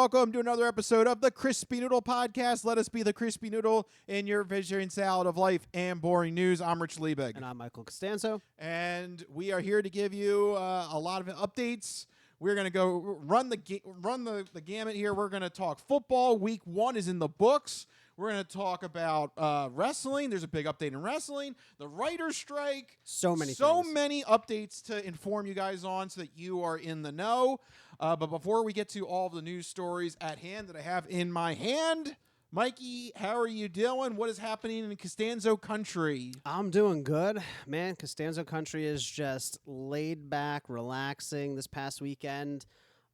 welcome to another episode of the Crispy Noodle Podcast. Let us be the Crispy Noodle in your vegetarian salad of life and boring news. I'm Rich Liebig. And I'm Michael Costanzo. And we are here to give you a lot of updates. We're going to go run the gamut here. We're going to talk football. Week 1 is in the books. We're going to talk about wrestling. There's a big update in wrestling. The writer's strike. So many updates to inform you guys on so that you are in the know. But before we get to all of the news stories at hand that I have in my hand, Mikey, how are you doing? What is happening in Costanzo country? I'm doing good. Man, Costanzo country is just laid back, relaxing this past weekend.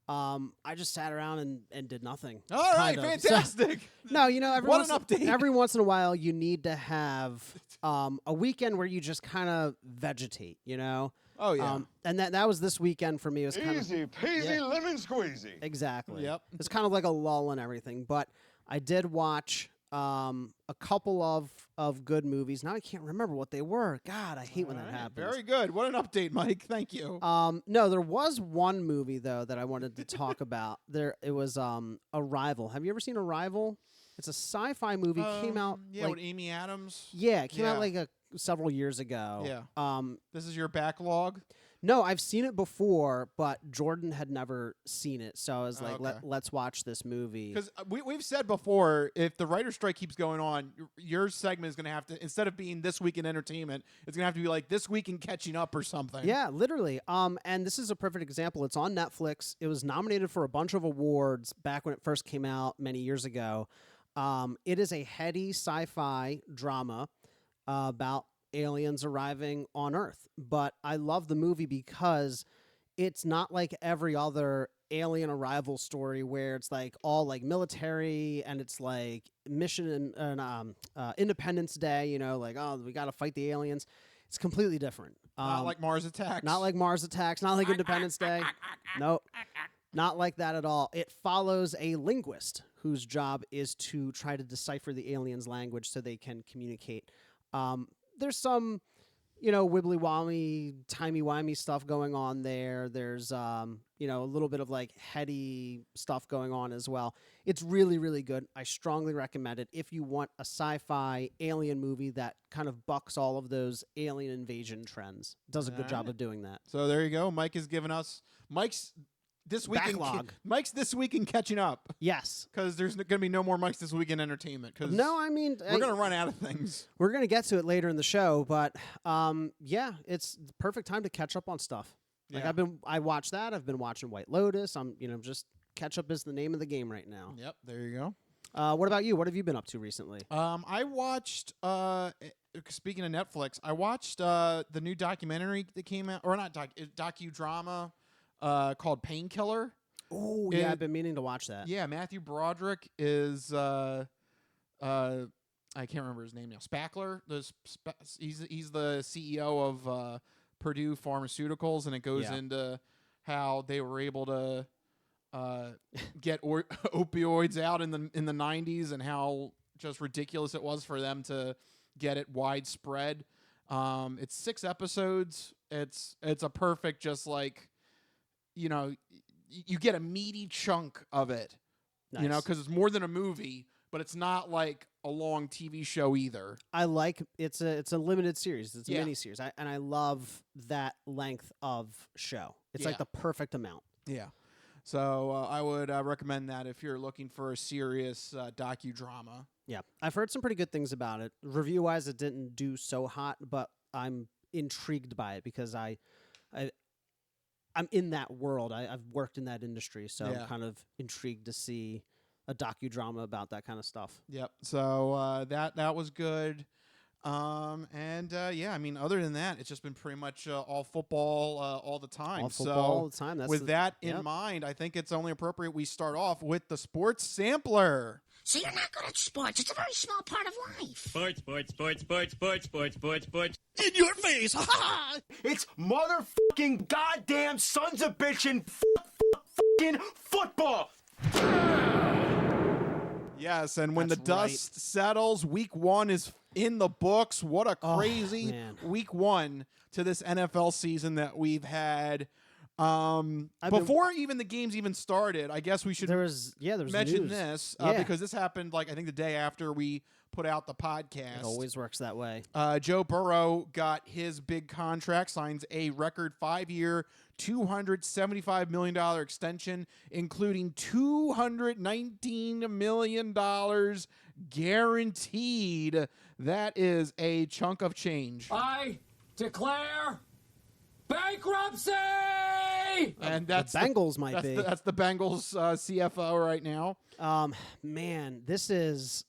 I just sat around and did nothing. All right, fantastic. So, no, you know, update. Every once in a while, you need to have a weekend where you just kind of vegetate, you know? Oh, yeah. And that was this weekend for me. It was kind easy peasy lemon squeezy. Exactly. Yep. It's kind of like a lull and everything. But I did watch a couple of good movies. Now I can't remember what they were. God, I hate when that happens. Very good. What an update, Mike. Thank you. No, there was one movie though that I wanted to talk about. It was Arrival. Have you ever seen Arrival? It's a sci-fi movie. Came out with Amy Adams. Yeah, it came out like several years ago. Yeah. This is your backlog? No, I've seen it before, but Jordan had never seen it, so I was like, okay. let's watch this movie. Because we've said before, if the writer's strike keeps going on, your segment is going to have to, instead of being This Week in Entertainment, it's going to have to be like This Week in Catching Up or something. Yeah, literally. And this is a perfect example. It's on Netflix. It was nominated for a bunch of awards back when it first came out many years ago. It is a heady sci-fi drama about aliens arriving on Earth. But I love the movie because it's not like every other alien arrival story where it's like all like military and it's like mission and Independence Day, you know, like, oh, we got to fight the aliens. It's completely different. Not like Mars Attacks. Not like Mars Attacks. Not like Independence Day. Nope. Not like that at all. It follows a linguist whose job is to try to decipher the aliens' language so they can communicate. There's some, you know, wibbly-wobbly, timey-wimey stuff going on there. There's, you know, a little bit of, like, heady stuff going on as well. It's really, really good. I strongly recommend it if you want a sci-fi alien movie that kind of bucks all of those alien invasion trends. Does a good job of doing that. So there you go. Mike has given us Mike's This Week Backlog. Mike's This Week in Catching Up. Yes. Because there's going to be no more Mike's This Week in Entertainment. Cause no, I mean... we're going to run out of things. We're going to get to it later in the show, but yeah, it's the perfect time to catch up on stuff. Like I watched that. I've been watching White Lotus. I'm, you know, just catch up is the name of the game right now. Yep, there you go. What about you? What have you been up to recently? I watched, speaking of Netflix, I watched the new documentary that came out, or not docudrama called Painkiller. Oh, yeah, I've been meaning to watch that. Yeah, Matthew Broderick is, I can't remember his name now. Spackler. He's the CEO of Purdue Pharmaceuticals, and it goes into how they were able to get opioids out in the 90s and how just ridiculous it was for them to get it widespread. It's 6 episodes. It's a perfect, just like, you know, you get a meaty chunk of it, you know, because it's more than a movie, but it's not like a long TV show either. I like it's a limited series. It's a mini series, and I love that length of show. It's like the perfect amount. Yeah. So I would recommend that if you're looking for a serious docudrama. Yeah, I've heard some pretty good things about it. Review-wise, it didn't do so hot, but I'm intrigued by it because I'm in that world. I've worked in that industry, so I'm kind of intrigued to see a docudrama about that kind of stuff. Yep. So that was good. I mean, other than that, it's just been pretty much all football all the time. All football all the time. With that in mind, I think it's only appropriate we start off with the sports sampler. So you're not good at sports. It's a very small part of life. Sports. In your face. Ha ha! It's motherfucking goddamn sons of bitchin' fucking football. Yes, and when the dust settles, week 1 is in the books. What a crazy week 1 to this NFL season that we've had. Before even the games even started, I guess we should There was mention news. this Yeah. because this happened I think the day after we put out the podcast. It always works that way. Joe Burrow got his big contract, signs a record 5-year, $275 million extension, including $219 million guaranteed. That is a chunk of change. I declare bankruptcy! And that's the Bengals might that's be. That's the Bengals CFO right now. Man, this is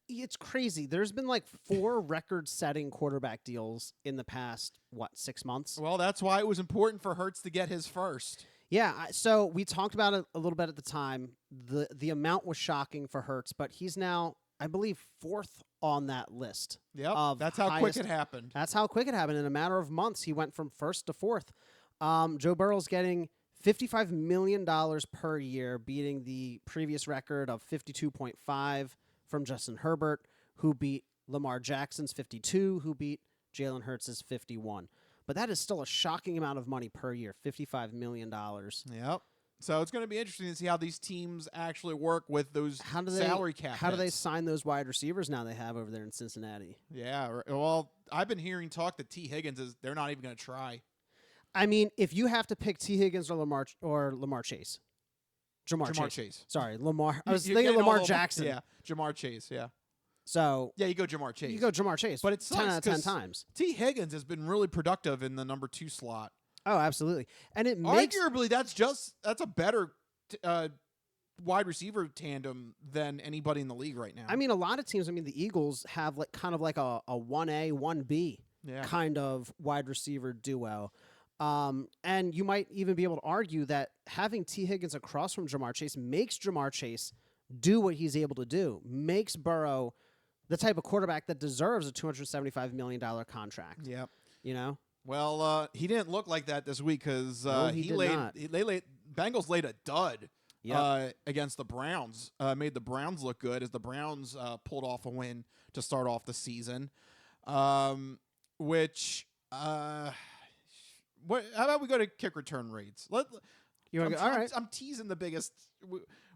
it's crazy. There's been 4 record-setting quarterback deals in the past 6 months. Well, that's why it was important for Hurts to get his first. Yeah, so we talked about it a little bit at the time. The amount was shocking for Hurts, but he's now, I believe, 4th on that list. Yep, that's how quick it happened. That's how quick it happened. In a matter of months, he went from 1st to 4th. Joe Burrow's getting $55 million per year, beating the previous record of 52.5 from Justin Herbert, who beat Lamar Jackson's 52, who beat Jalen Hurts' 51. But that is still a shocking amount of money per year, $55 million. Yep. So it's going to be interesting to see how these teams actually work with those salary cap How do they hits. sign those wide receivers now they have over there in Cincinnati? Yeah. Well, I've been hearing talk that T. Higgins they're not even going to try. I mean, if you have to pick T. Higgins or Lamar Chase. Jamar Chase. Sorry, Lamar. I was You're thinking getting Lamar all of- Jackson. Yeah, Jamar Chase, yeah. So Yeah, you go Jamar Chase. you go Jamar Chase. But it 10 sucks out of 10 'cause times. T. Higgins has been really productive in the number 2 slot. Oh, absolutely. And it makes Arguably, that's a better wide receiver tandem than anybody in the league right now. I mean, a lot of teams, the Eagles have kind of like a 1A, 1B Yeah. kind of wide receiver duo. And you might even be able to argue that having T. Higgins across from Jamar Chase makes Jamar Chase do what he's able to do, makes Burrow the type of quarterback that deserves a $275 million contract. Yep. You know? Well, he didn't look like that this week because No, he did not. Bengals laid a dud Yep. against the Browns. Made the Browns look good as the Browns pulled off a win to start off the season. Which how about we go to kick return rates? You wanna go? All right. I'm teasing the biggest.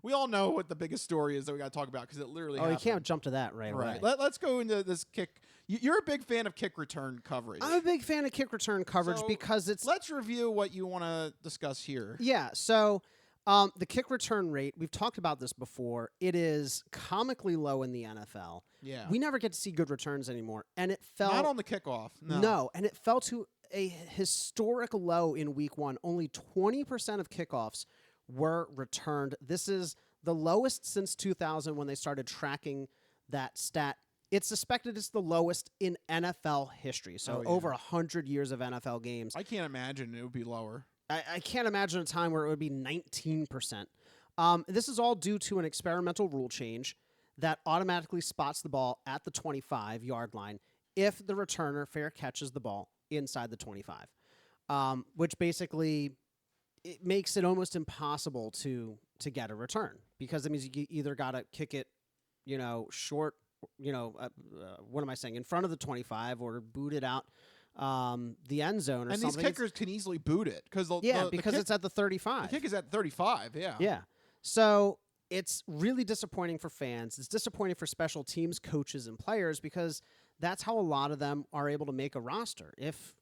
We all know what the biggest story is that we got to talk about because it literally. Oh, you happened. can't jump to that right away. Right. Let's go into this kick. You're a big fan of kick return coverage. I'm a big fan of kick return coverage So, because it's Let's review what you want to discuss here. Yeah, so the kick return rate, we've talked about this before. It is comically low in the NFL. Yeah. We never get to see good returns anymore. And it fell Not on the kickoff. No, and it fell to a historic low in week 1. Only 20% of kickoffs were returned. This is the lowest since 2000 when they started tracking that stat. It's suspected it's the lowest in NFL history. So over 100 years of NFL games. I can't imagine it would be lower. I can't imagine a time where it would be 19%. This is all due to an experimental rule change that automatically spots the ball at the 25-yard line if the returner fair catches the ball inside the 25, which basically it makes it almost impossible to get a return because it means you either got to kick it, short, what am I saying, in front of the 25 or boot it out the end zone or and something. these kickers can easily boot it because it's at the 35. The kick is at 35. Yeah. Yeah. So it's really disappointing for fans. It's disappointing for special teams, coaches, and players because that's how a lot of them are able to make a roster. If,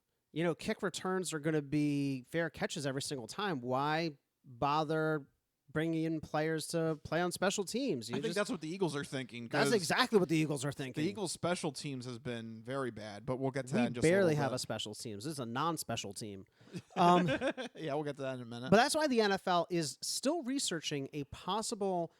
kick returns are going to be fair catches every single time, why bother bringing in players to play on special teams? I think that's what the Eagles are thinking. That's 'cause exactly what the Eagles are thinking. The Eagles' special teams has been very bad, but we'll get to that We in just barely a have little a special teams. This is a non-special team. bit. Yeah, we'll get to that in a minute. But that's why the NFL is still researching a possible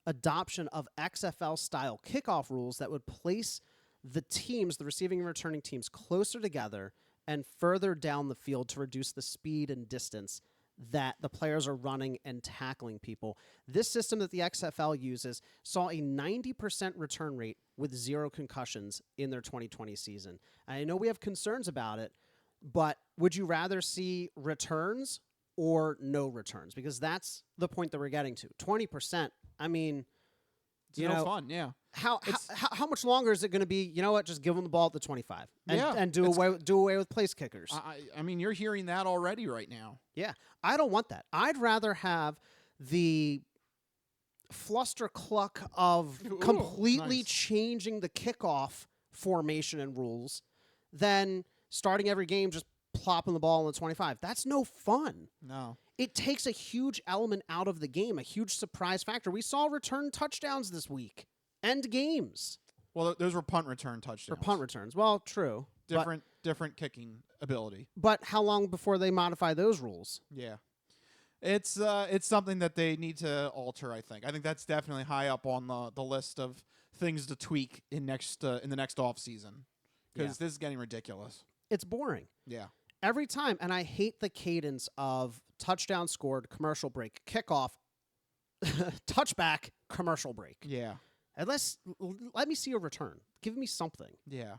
adoption of XFL-style kickoff rules that would place the teams, the receiving and returning teams, closer together and further down the field to reduce the speed and distance that the players are running and tackling people. This system that the XFL uses saw a 90% return rate with 0 concussions in their 2020 season. And I know we have concerns about it, but would you rather see returns or no returns? Because that's the point that we're getting to. 20%, it's no fun, yeah. How much longer is it going to be? You know what? Just give them the ball at the 25 and do away with place kickers. I mean, you're hearing that already right now. Yeah, I don't want that. I'd rather have the fluster cluck of completely nice. changing the kickoff formation and rules than starting every game just plopping the ball on the 25. That's no fun. No. It takes a huge element out of the game, a huge surprise factor. We saw return touchdowns this week. End games. Well, those were punt return touchdowns. Or punt returns. Well, true. Different kicking ability. But how long before they modify those rules? Yeah. It's something that they need to alter, I think. I think that's definitely high up on the list of things to tweak in the next off season. Because this is getting ridiculous. It's boring. Yeah. Every time, and I hate the cadence of touchdown scored, commercial break, kickoff, touchback, commercial break. Yeah. Let me see a return. Give me something. Yeah.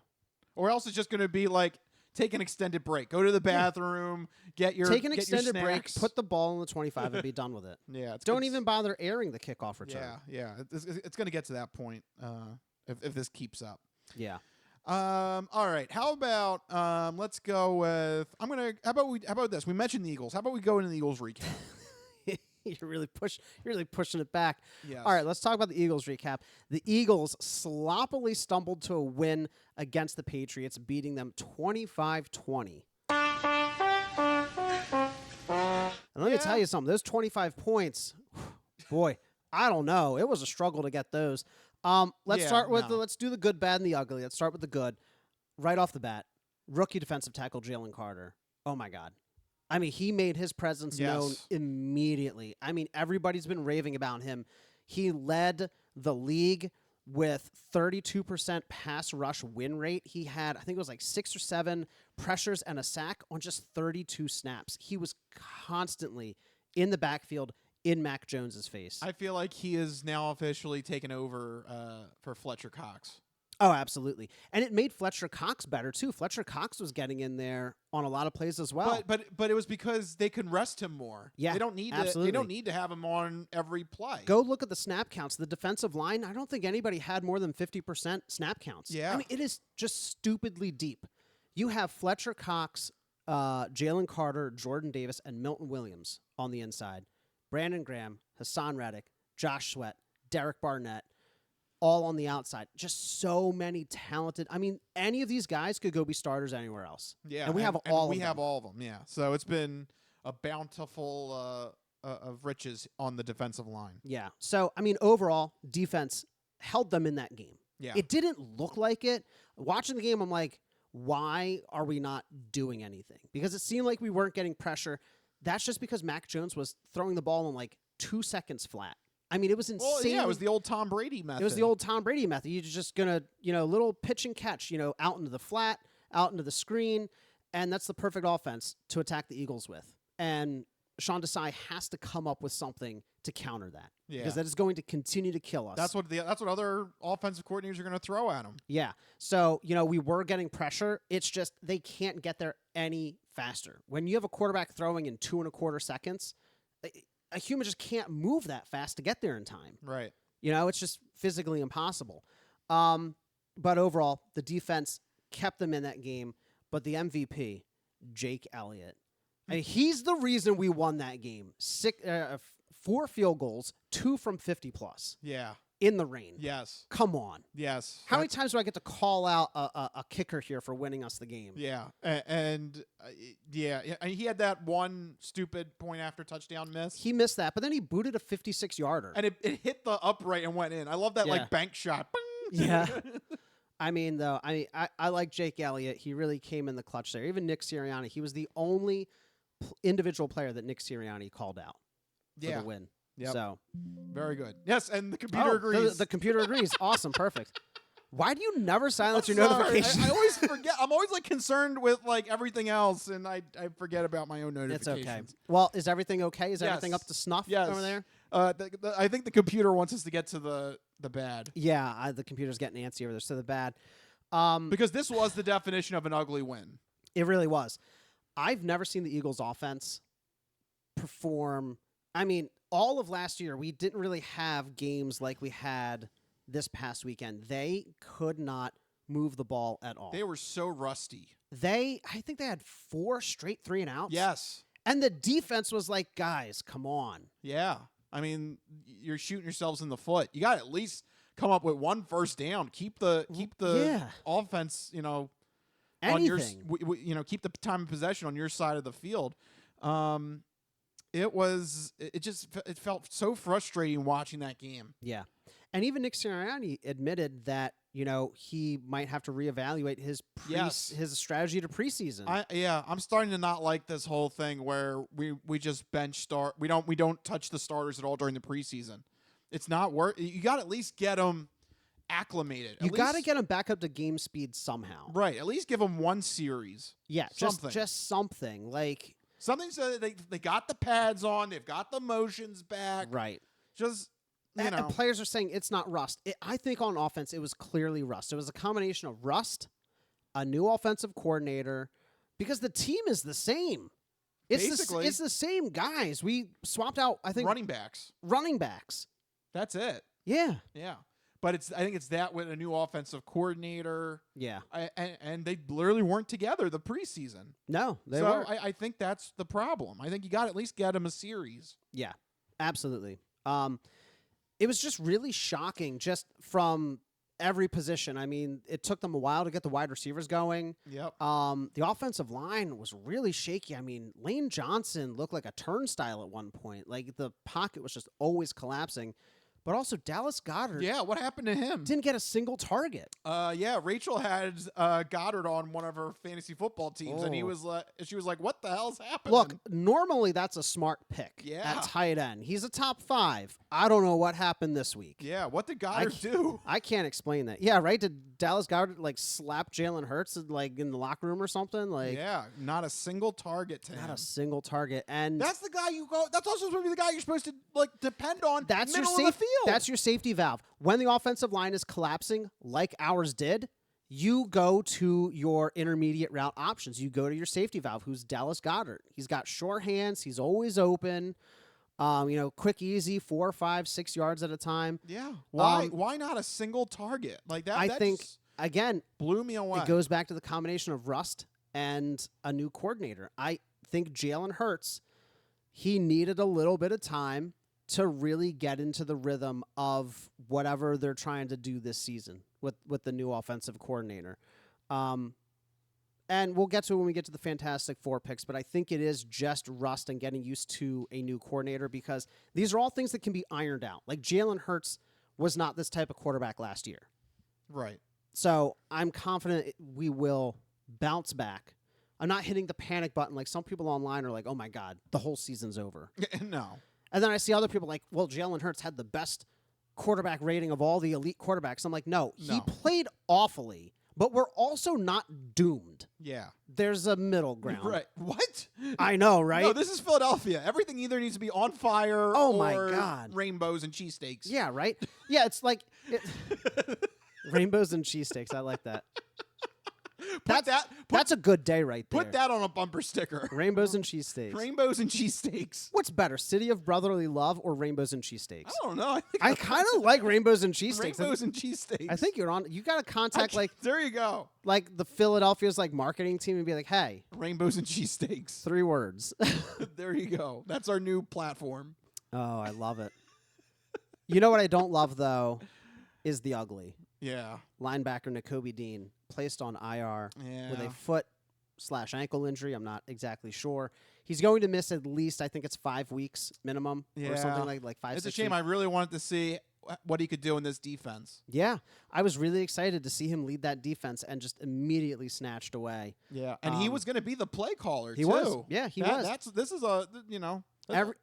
Or else it's just going to be like, take an extended break. Go to the bathroom, get your Take an extended break, snacks. put the ball in the 25 and be done with it. Yeah. Don't even bother airing the kickoff return. Yeah. It's going to get to that point if this keeps up. Yeah. All right. How about let's go with how about this? We mentioned the Eagles. How about we go into the Eagles recap? You're really pushing it back. Yes. All right, let's talk about the Eagles recap. The Eagles sloppily stumbled to a win against the Patriots, beating them 25-20. And let me tell you something. Those 25 points, boy, I don't know. It was a struggle to get those. Let's do the good, bad, and the ugly. Let's start with the good. Right off the bat, rookie defensive tackle Jalen Carter. Oh, my God. I mean, he made his presence known immediately. I mean, everybody's been raving about him. He led the league with 32% pass rush win rate. He had, I think it was like 6 or 7 pressures and a sack on just 32 snaps. He was constantly in the backfield in Mac Jones's face. I feel like he is now officially taken over for Fletcher Cox. Oh, absolutely. And it made Fletcher Cox better, too. Fletcher Cox was getting in there on a lot of plays as well. But it was because they can rest him more. Yeah, they don't need absolutely. They don't need to have him on every play. Go look at the snap counts. The defensive line, I don't think anybody had more than 50% snap counts. Yeah. I mean, it is just stupidly deep. You have Fletcher Cox, Jalen Carter, Jordan Davis, and Milton Williams on the inside. Brandon Graham, Hassan Reddick, Josh Sweat, Derek Barnett, all on the outside. Just so many talented. I mean, any of these guys could go be starters anywhere else. Yeah, and we have all of them. Yeah, so it's been a bountiful of riches on the defensive line. Yeah. So I mean, overall, defense held them in that game. Yeah, it didn't look like it. Watching the game, I'm like, why are we not doing anything? Because it seemed like we weren't getting pressure. That's just because Mac Jones was throwing the ball in like 2 seconds flat. I mean, it was insane. Well, yeah, it was the old Tom Brady method. It was the old Tom Brady method. You're just going to, little pitch and catch, out into the flat, out into the screen, and that's the perfect offense to attack the Eagles with. And Sean Desai has to come up with something to counter that. Yeah. Because that is going to continue to kill us. That's what other offensive coordinators are going to throw at him. Yeah. So, we were getting pressure. It's just they can't get there any faster. When you have a quarterback throwing in 2.25 seconds, a human just can't move that fast to get there in time. Right. It's just physically impossible. But overall, the defense kept them in that game. But the MVP, Jake Elliott, and he's the reason we won that game. 4 field goals, 2 from 50 plus. Yeah. In the rain. Yes. Come on. Yes. How many times do I get to call out a kicker here for winning us the game? Yeah. And he had that one stupid point after touchdown miss. He missed that, but then he booted a 56-yarder. And it hit the upright and went in. I love that like bank shot. Yeah. I mean, though, I like Jake Elliott. He really came in the clutch there. Even Nick Sirianni, he was the only individual player that Nick Sirianni called out for the win. Yep. So very good. Yes, and the computer agrees. The computer agrees. Awesome. Perfect. Why do you never silence your notifications? I always forget. I'm always concerned with everything else, and I forget about my own notifications. It's okay. Well, is everything okay? Is everything up to snuff over there? I think the computer wants us to get to the bad. Yeah, the computer's getting antsy over there. So the bad. Because this was the definition of an ugly win. It really was. I've never seen the Eagles offense perform. I mean, all of last year, we didn't really have games like we had this past weekend. They could not move the ball at all. They were so rusty. I think they had 4 straight 3-and-outs. Yes. And the defense was like, guys, come on. Yeah. I mean, you're shooting yourselves in the foot. You got to at least come up with 1 first down. Keep the offense, on your, keep the time of possession on your side of the field. It felt so frustrating watching that game. Yeah. And even Nick Sirianni admitted that, he might have to reevaluate his his strategy to preseason. I'm starting to not like this whole thing where we just bench start. We don't touch the starters at all during the preseason. It's not worth. You got to at least get them acclimated. You got to get them back up to game speed somehow. Right. At least give them 1 series. Yeah. Something. Just something like something so that they got the pads on. They've got the motions back. Right. Just. And players are saying it's not rust. I think on offense, it was clearly rust. It was a combination of rust, a new offensive coordinator, because the team is the same. It's the same guys. We swapped out, I think, running backs. That's it. Yeah. Yeah. But I think it's that with a new offensive coordinator. Yeah. And they literally weren't together the preseason. No, they weren't. I think that's the problem. I think you got to at least get them a series. Yeah, absolutely. It was just really shocking just from every position. I mean, it took them a while to get the wide receivers going. Yep. The offensive line was really shaky. I mean, Lane Johnson looked like a turnstile at one point. Like, the pocket was just always collapsing. But also, Dallas Goedert. Yeah, what happened to him? Didn't get a single target. Yeah, Rachel had Goddard on one of her fantasy football teams, and she was like, "What the hell's happening?" Look, normally that's a smart pick. Yeah. At tight end, he's a top 5. I don't know what happened this week. Yeah, what did Goddard do? I can't explain that. Yeah, right. Did Dallas Goedert slap Jalen Hurts in the locker room or something? Yeah, not a single target to him. Not a single target, and that's the guy you go. That's also supposed to be the guy you're supposed to depend on. That's middle your of the field. That's your safety valve. When the offensive line is collapsing, like ours did, you go to your intermediate route options. You go to your safety valve, who's Dallas Goedert. He's got sure hands. He's always open. Quick, easy, 4, 5, 6 yards at a time. Yeah. Why not a single target like that? I think again blew me away. It goes back to the combination of rust and a new coordinator. I think Jalen Hurts, he needed a little bit of time to really get into the rhythm of whatever they're trying to do this season with the new offensive coordinator. And we'll get to it when we get to the Fantastic Four picks, but I think it is just rust and getting used to a new coordinator, because these are all things that can be ironed out. Like, Jalen Hurts was not this type of quarterback last year. Right. So I'm confident we will bounce back. I'm not hitting the panic button like some people online are like, oh my God, the whole season's over. No. And then I see other people like, well, Jalen Hurts had the best quarterback rating of all the elite quarterbacks. I'm like, no, he played awfully, but we're also not doomed. Yeah. There's a middle ground. Right. What? I know, right? No, this is Philadelphia. Everything either needs to be on fire my God. Rainbows and cheesesteaks. Yeah, right? Yeah, it's like rainbows and cheesesteaks. I like that. That's a good day right there. Put that on a bumper sticker. Rainbows and cheesesteaks. Rainbows and cheesesteaks. What's better, City of Brotherly Love or Rainbows and Cheesesteaks? I don't know. I kind of like Rainbows and Cheesesteaks. Rainbows and cheesesteaks. I think you got to contact there you go. Like the Philadelphia's marketing team and be like, hey, Rainbows and cheesesteaks. 3 words. There you go. That's our new platform. Oh, I love it. You know what I don't love though is the ugly. Yeah. Linebacker Nakobe Dean placed on IR with a foot/ankle injury. I'm not exactly sure. He's going to miss at least, I think it's 5 weeks minimum or something like 5, It's 6 a shame. weeks. I really wanted to see what he could do in this defense. Yeah. I was really excited to see him lead that defense and just immediately snatched away. Yeah. And he was going to be the play caller, too. He was. Yeah, he was. This is a,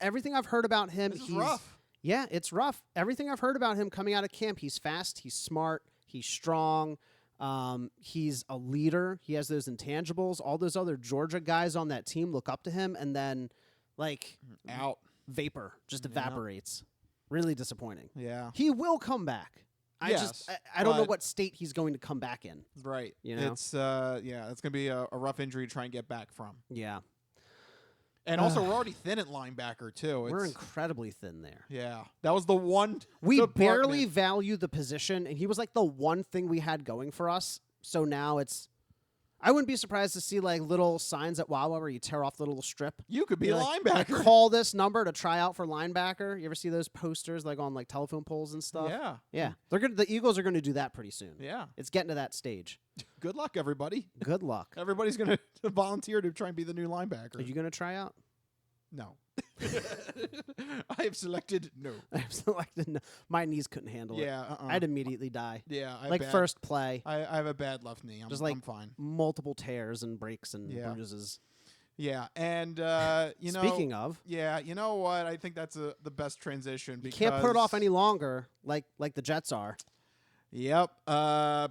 everything I've heard about him, this is rough. Yeah, it's rough. Everything I've heard about him coming out of camp, he's fast, he's smart, he's strong. He's a leader. He has those intangibles. All those other Georgia guys on that team look up to him, and then, out. Vapor just evaporates. Really disappointing. Yeah. He will come back. I don't know what state he's going to come back in. Right. You know? It's going to be a rough injury to try and get back from. Yeah. And also, we're already thin at linebacker, too. We're incredibly thin there. Yeah. That was the one We department. barely value the position, and he was like the one thing we had going for us. So now it's... I wouldn't be surprised to see like little signs at Wawa where you tear off the little strip. You could be a like, linebacker. Call this number to try out for linebacker. You ever see those posters like on like telephone poles and stuff? Yeah. Yeah. The Eagles are going to do that pretty soon. Yeah. It's getting to that stage. Good luck, everybody. Good luck. Everybody's going to volunteer to try and be the new linebacker. Are you going to try out? No. I have selected no. I've selected no. My knees couldn't handle it. Yeah. I'd immediately die. Yeah. Like first play. I have a bad left knee. I'm fine. Multiple tears and breaks and bruises. Yeah. And, Speaking of. Yeah. You know what? I think that's the best transition. Because You can't put it off any longer like the Jets are. Yep.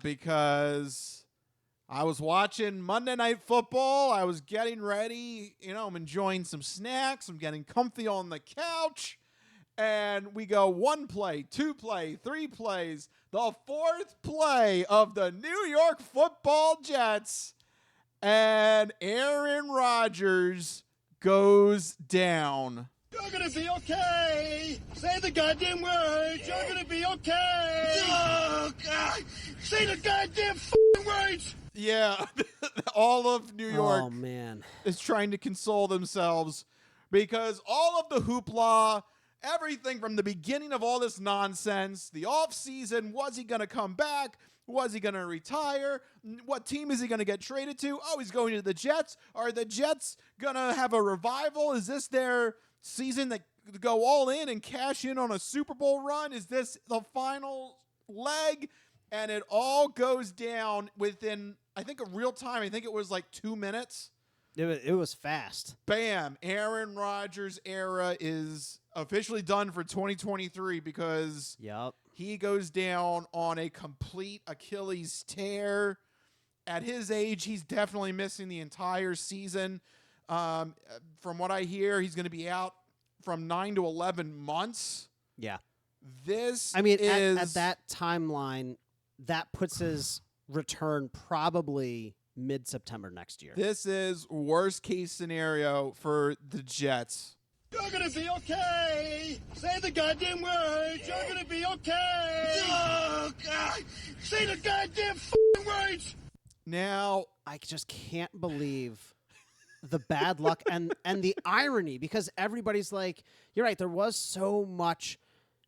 Because I was watching Monday Night Football. I was getting ready. I'm enjoying some snacks. I'm getting comfy on the couch. And we go 1 play, 2 play, 3 plays. The 4th play of the New York Football Jets. And Aaron Rodgers goes down. You're gonna be okay. Say the goddamn words. You're gonna be okay. Oh, God. Say the goddamn words. Yeah, all of New York is trying to console themselves because all of the hoopla, everything from the beginning of all this nonsense, the offseason, was he going to come back? Was he going to retire? What team is he going to get traded to? Oh, he's going to the Jets. Are the Jets going to have a revival? Is this their season that go all in and cash in on a Super Bowl run? Is this the final leg? And it all goes down within, I think, a real time. I think it was like 2 minutes. It was fast. Bam. Aaron Rodgers' era is officially done for 2023 because he goes down on a complete Achilles tear. At his age, he's definitely missing the entire season. From what I hear, he's going to be out from 9 to 11 months. Yeah. At that timeline, that puts his return probably mid-September next year. This is worst case scenario for the Jets. You're gonna be okay. Say the goddamn words. You're gonna be okay. Oh, God. Say the goddamn words. Now, I just can't believe the bad luck and the irony, because everybody's like, you're right, there was so much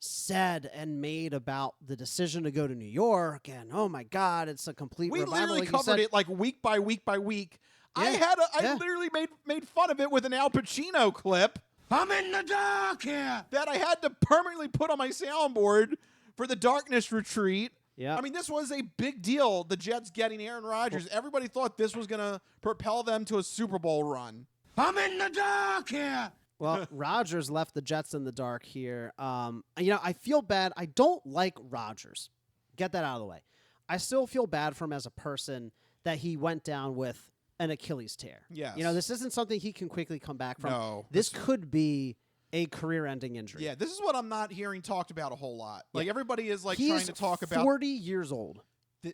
said and made about the decision to go to New York, and oh my God, it's a complete we revival. literally like covered it like week by week by week. Yeah. I literally made fun of it with an Al Pacino clip. I'm in the dark here. That I had to permanently put on my soundboard for the Darkness Retreat. Yeah. I mean, this was a big deal, the Jets getting Aaron Rodgers. Everybody thought this was going to propel them to a Super Bowl run. I'm in the dark here. Well, Rodgers left the Jets in the dark here. I feel bad. I don't like Rodgers. Get that out of the way. I still feel bad for him as a person that he went down with an Achilles tear. Yes. This isn't something he can quickly come back from. No. This could be a career-ending injury. Yeah, this is what I'm not hearing talked about a whole lot. Like, everybody is, like, He's trying to talk about... 40 years old.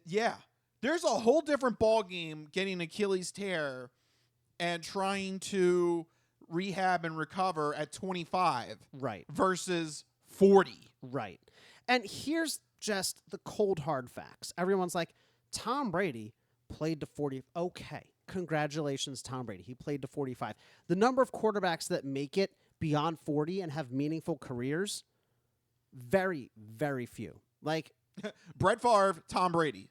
Yeah. There's a whole different ballgame getting an Achilles tear and trying to rehab and recover at 25. Right. Versus 40. Right. And here's just the cold, hard facts. Everyone's like, Tom Brady played to 40. Okay. Congratulations, Tom Brady. He played to 45. The number of quarterbacks that make it beyond 40 and have meaningful careers, very, very few. Like Brett Favre, Tom Brady.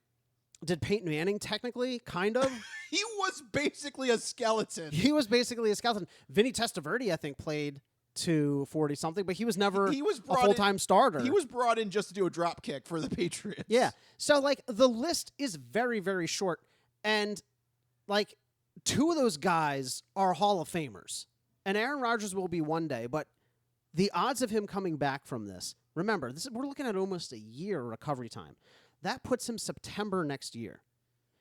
Did Peyton Manning technically? Kind of. He was basically a skeleton. He was basically a skeleton. Vinny Testaverde, I think, played to 40-something, but he was never a full-time starter. He was brought in just to do a drop kick for the Patriots. Yeah. So, like, the list is very, very short. And, like, two of those guys are Hall of Famers. And Aaron Rodgers will be one day, but the odds of him coming back from this, remember, we're looking at almost a year recovery time. That puts him September next year.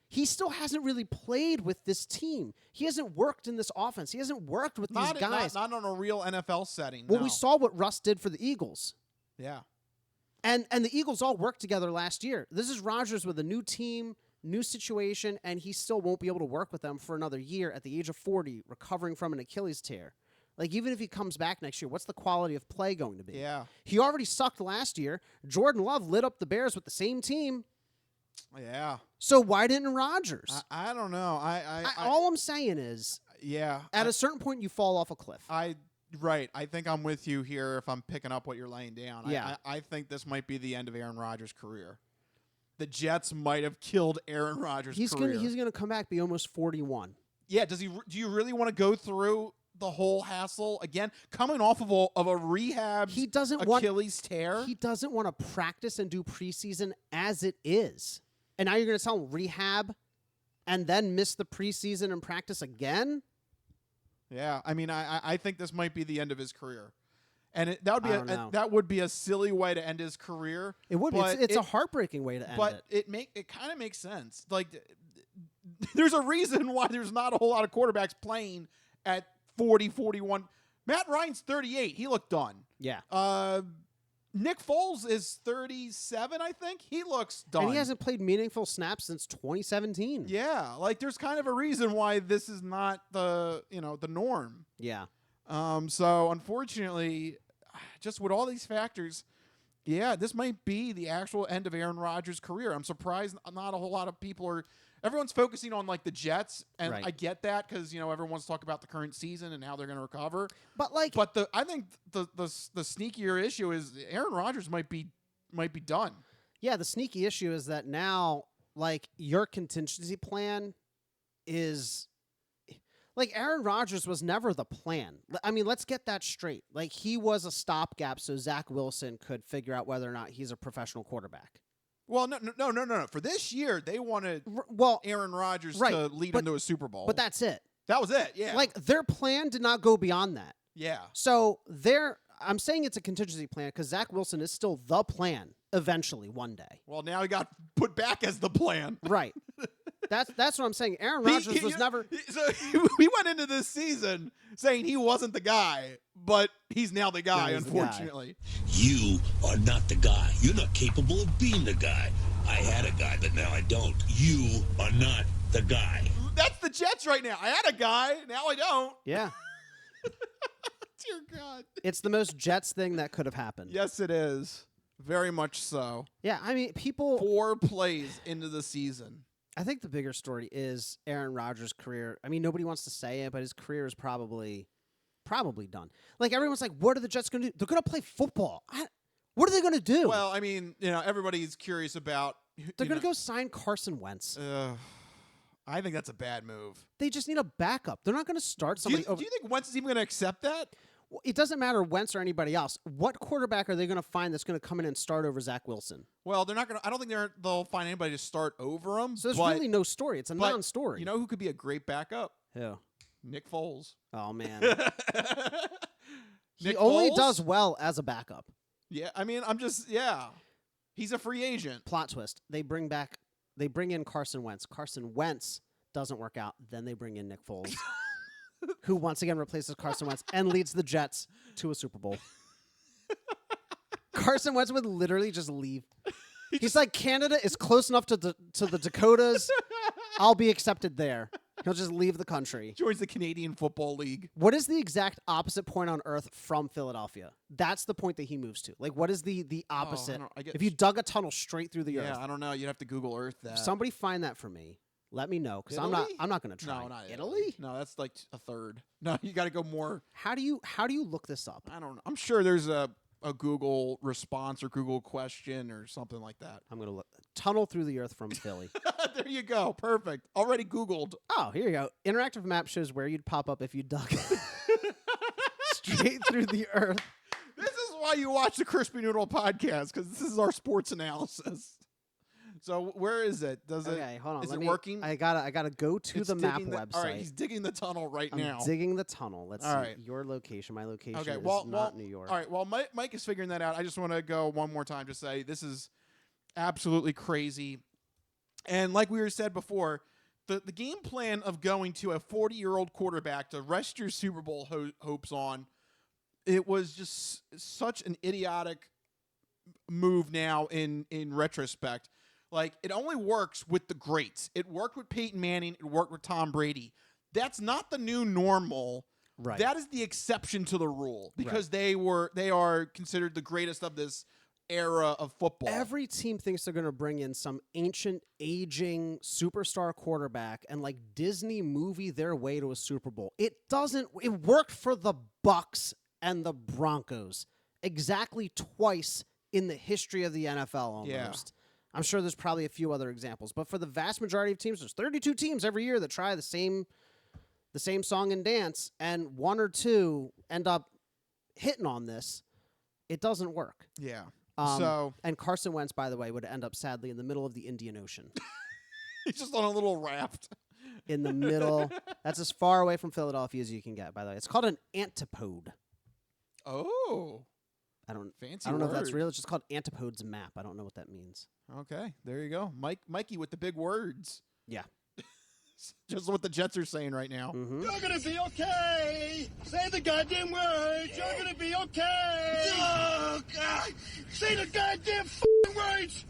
He still hasn't really played with this team. He hasn't worked in this offense. He hasn't worked with these guys. Not on a real NFL setting. Well, no. we saw what Russ did for the Eagles. Yeah. And the Eagles all worked together last year. This is Rodgers with a new team, new situation, and he still won't be able to work with them for another year at the age of 40, recovering from an Achilles tear. Like, even if he comes back next year, what's the quality of play going to be? Yeah. He already sucked last year. Jordan Love lit up the Bears with the same team. Yeah. So why didn't Rodgers? I don't know. All I'm saying is, yeah. at a certain point, you fall off a cliff. Right. I think I'm with you here if I'm picking up what you're laying down. Yeah. I think this might be the end of Aaron Rodgers' career. The Jets might have killed Aaron Rodgers' career. He's gonna come back, be almost 41. Yeah. Do you really want to go through the whole hassle again? Coming off of a rehab Achilles tear? He doesn't want to practice and do preseason as it is. And now you're going to tell him rehab and then miss the preseason and practice again? Yeah, I mean, I think this might be the end of his career, and that would be a silly way to end his career. It would be. It's a heartbreaking way to end it. But it kind of makes sense. Like, there's a reason why there's not a whole lot of quarterbacks playing at 40, 41. Matt Ryan's 38. He looked done. Yeah. Nick Foles is 37, I think. He looks done. And he hasn't played meaningful snaps since 2017. Yeah, like there's kind of a reason why this is not the norm. Yeah. So unfortunately, just with all these factors, yeah, this might be the actual end of Aaron Rodgers' career. I'm surprised not a whole lot of people are. Everyone's focusing on like the Jets, and right. I get that because everyone wants to talk about the current season and how they're going to recover. But I think the sneakier issue is Aaron Rodgers might be done. Yeah, the sneaky issue is that now, like, your contingency plan is like Aaron Rodgers was never the plan. I mean, let's get that straight. Like, he was a stopgap so Zach Wilson could figure out whether or not he's a professional quarterback. Well, no. For this year, they wanted Aaron Rodgers to lead them to a Super Bowl. But that's it. That was it, yeah. Like, their plan did not go beyond that. Yeah. So I'm saying it's a contingency plan because Zach Wilson is still the plan eventually one day. Well, now he got put back as the plan. Right. That's what I'm saying. Aaron Rodgers was never. So we went into this season saying he wasn't the guy, but he's now the guy, unfortunately. You are not the guy. You're not capable of being the guy. I had a guy, but now I don't. You are not the guy. That's the Jets right now. I had a guy, now I don't. Yeah. Dear God. It's the most Jets thing that could have happened. Yes, it is. Very much so. Yeah, I mean, people. 4 plays into the season. I think the bigger story is Aaron Rodgers' career. I mean, nobody wants to say it, but his career is probably done. Like, everyone's like, what are the Jets going to do? They're going to play football. What are they going to do? Well, I mean, everybody's curious about. They're going to go sign Carson Wentz. I think that's a bad move. They just need a backup. They're not going to start somebody Do you think Wentz is even going to accept that? Well, it doesn't matter Wentz or anybody else. What quarterback are they going to find that's going to come in and start over Zach Wilson? Well, they're not going to. I don't think they'll find anybody to start over him. So there's really no story. It's a non-story. You know who could be a great backup? Who? Nick Foles. Oh man. He only does well as a backup. Yeah, I mean, he's a free agent. Plot twist. They bring in Carson Wentz. Carson Wentz doesn't work out. Then they bring in Nick Foles, who once again replaces Carson Wentz and leads the Jets to a Super Bowl. Carson Wentz would literally just leave. He's like, Canada is close enough to the Dakotas. I'll be accepted there. He'll just leave the country. Joins the Canadian Football League. What is the exact opposite point on Earth from Philadelphia? That's the point that he moves to. Like, what is the opposite? If you dug a tunnel straight through the Earth. Yeah, I don't know. You'd have to Google Earth that. Somebody find that for me. Let me know, because I'm not going to try. No, not Italy. No, that's like a third. No, you got to go more. How do you look this up? I don't know. I'm sure there's a Google response or Google question or something like that. I'm going to look. Tunnel through the Earth from Philly. There you go. Perfect. Already Googled. Oh, here you go. Interactive map shows where you'd pop up if you dug straight through the Earth. This is why you watch the Crispy Noodle podcast, because this is our sports analysis. So where is it? Okay, hold on. Is it working? I gotta go to the map website. All right, he's digging the tunnel right now. I'm digging the tunnel. Let's see. Right. Your location. My location is not New York. All right. While Mike is figuring that out, I just want to go one more time to say this is absolutely crazy. And like we said before, the game plan of going to a 40-year-old quarterback to rest your Super Bowl hopes on, it was just such an idiotic move now in retrospect. Like, it only works with the greats. It worked with Peyton Manning. It worked with Tom Brady. That's not the new normal Right. That is the exception to the rule because they are considered the greatest of this era of football. Every team thinks they're going to bring in some ancient, aging superstar quarterback and like Disney movie their way to a Super Bowl. It doesn't. It worked for the Bucks and the Broncos exactly twice in the history of the NFL almost. Yeah. I'm sure there's probably a few other examples, but for the vast majority of teams, there's 32 teams every year that try the same song and dance, and one or two end up hitting on this. It doesn't work. Yeah. And Carson Wentz, by the way, would end up sadly in the middle of the Indian Ocean. He's just on a little raft. In the middle. That's as far away from Philadelphia as you can get, by the way. It's called an antipode. Oh. I don't Fancy know if that's word. real. It's just called Antipode's Map. I don't know what that means. Okay, there you go. Mikey with the big words. Yeah. Just what the Jets are saying right now. Mm-hmm. You're gonna be okay. Say the goddamn words. You're gonna be okay. Oh, God. Say the goddamn words.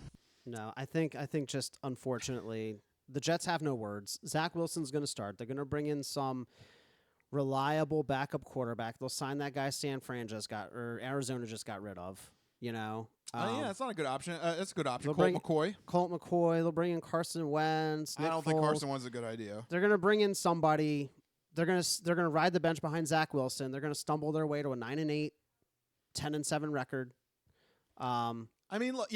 No, I think just unfortunately the Jets have no words. Zach Wilson's going to start. They're going to bring in some reliable backup quarterback. They'll sign that guy Arizona just got rid of. You know. Yeah, that's not a good option. That's a good option. They'll Colt McCoy. They'll bring in Carson Wentz. Nick I don't think Foles. Carson Wentz is a good idea. They're going to bring in somebody. They're going to ride the bench behind Zach Wilson. They're going to stumble their way to a 9-8, 10-7 record. I mean, look.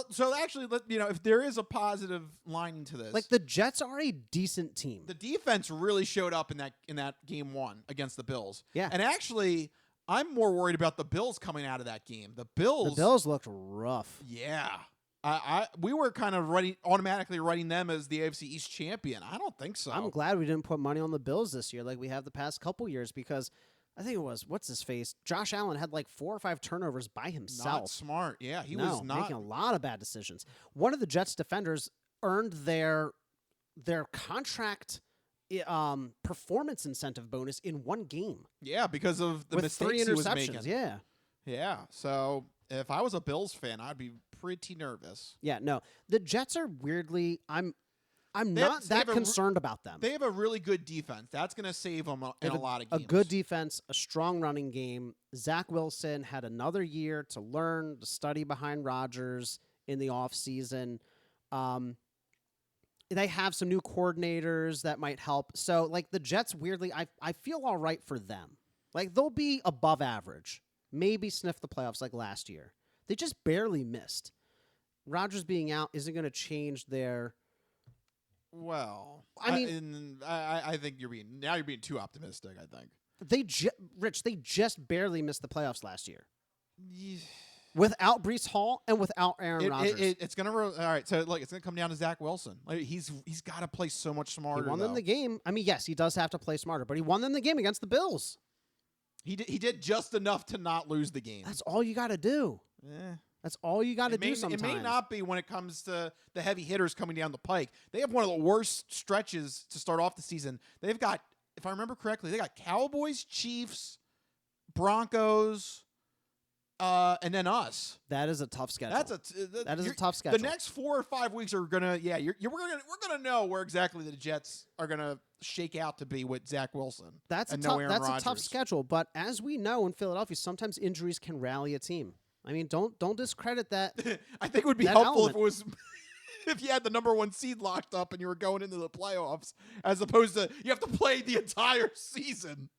So actually, if there is a positive lining to this, Like the Jets are a decent team. the defense really showed up in that game one against the Bills. Yeah. And actually, I'm more worried about the Bills coming out of that game. The Bills looked rough. Yeah. We were kind of automatically writing them as the AFC East champion. I don't think so. I'm glad we didn't put money on the Bills this year like we have the past couple years because I think it was, what's his face? Josh Allen had like 4 or 5 turnovers by himself. Not smart. Yeah, he was not making a lot of bad decisions. One of the Jets defenders earned their contract performance incentive bonus in one game. Yeah, because of the with mistakes 3 he was interceptions. making. Yeah. Yeah. So if I was a Bills fan, I'd be pretty nervous. Yeah, no. The Jets are weirdly I'm They not have that a concerned about them. They have a really good defense. That's going to save them in a lot of games. A good defense, a strong running game. Zach Wilson had another year to learn, to study behind Rodgers in the offseason. They have some new coordinators that might help. So, like, the Jets, weirdly, I feel all right for them. Like, they'll be above average. Maybe sniff the playoffs like last year. They just barely missed. Rodgers being out isn't going to change their... Well, I mean, I think you're being too optimistic. I think they just barely missed the playoffs last year without Breece Hall and without Aaron Rodgers. It's gonna all right. So look, it's gonna come down to Zach Wilson. Like, he's got to play so much smarter. He won them the game. I mean, yes, he does have to play smarter, but he won them the game against the Bills. He did just enough to not lose the game. That's all you got to do. That's all you got to do sometimes. It may not be when it comes to the heavy hitters coming down the pike. They have one of the worst stretches to start off the season. They've got, if I remember correctly, they got Cowboys, Chiefs, Broncos, and then us. That is a tough schedule. That is a tough schedule. The next 4 or 5 weeks are gonna, we're gonna know where exactly the Jets are gonna shake out to be with Zach Wilson. That's a tough schedule. But as we know in Philadelphia, sometimes injuries can rally a team. I mean, don't discredit that. I think it would be helpful if it was if you had the number 1 seed locked up and you were going into the playoffs, as opposed to you have to play the entire season.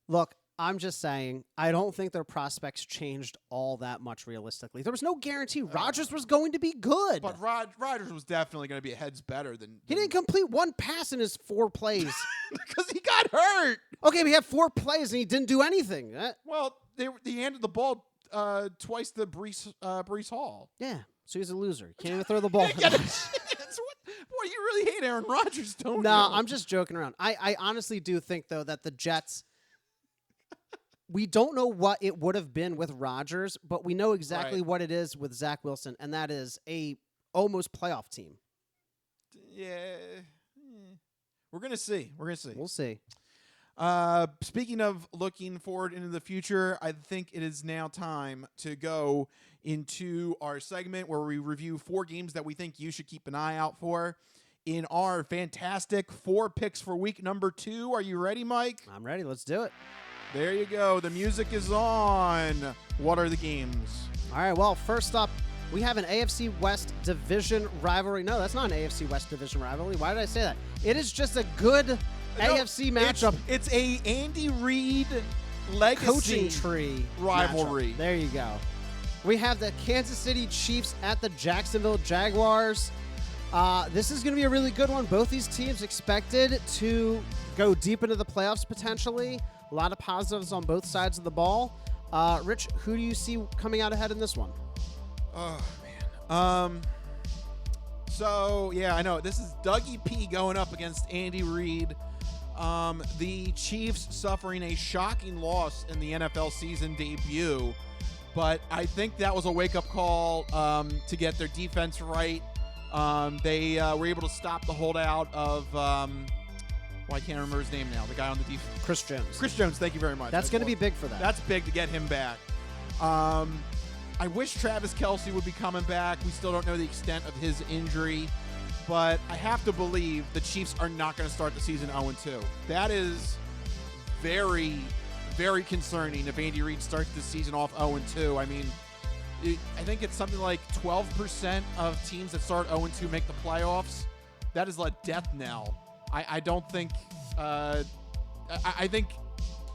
Look, I'm just saying, I don't think their prospects changed all that much realistically. There was no guarantee Rodgers was going to be good. But Rodgers was definitely going to be a heads better than he didn't complete 1 pass in his 4 plays. Because he got hurt. Okay, but he had 4 plays and he didn't do anything. Well, he handed the ball twice to Breece Hall. Yeah, so he's a loser. Can't even throw the ball. Boy, you really hate Aaron Rodgers, don't you? No, I'm just joking around. I honestly do think, though, that the Jets, we don't know what it would have been with Rodgers, but we know exactly what it is with Zach Wilson, and that is a almost playoff team. Yeah. We're going to see. We'll see. Speaking of looking forward into the future, I think it is now time to go into our segment where we review 4 games that we think you should keep an eye out for in our fantastic 4 picks for week number 2. Are you ready, Mike? I'm ready. Let's do it. There you go. The music is on. What are the games? All right, well, first up, we have an AFC West division rivalry. No, that's not an AFC West division rivalry. Why did I say that? It is just a good AFC matchup. It's a Andy Reid legacy Coaching tree rivalry. matchup. There you go. We have the Kansas City Chiefs at the Jacksonville Jaguars. This is going to be a really good one. Both these teams expected to go deep into the playoffs potentially. A lot of positives on both sides of the ball. Rich, who do you see coming out ahead in this one? Oh, man. So, yeah, I know. This is Dougie P going up against Andy Reid. The Chiefs suffering a shocking loss in the NFL season debut. But I think that was a wake-up call to get their defense right. They were able to stop the holdout of, I can't remember his name now, the guy on the defense. Chris Jones. Chris Jones, thank you very much. That's going to be big for them. That's big to get him back. I wish Travis Kelce would be coming back. We still don't know the extent of his injury. But I have to believe the Chiefs are not going to start the season 0-2. That is very, very concerning if Andy Reid starts the season off 0-2. I mean, I think it's something like 12% of teams that start 0-2 make the playoffs. That is a death knell. I don't think I think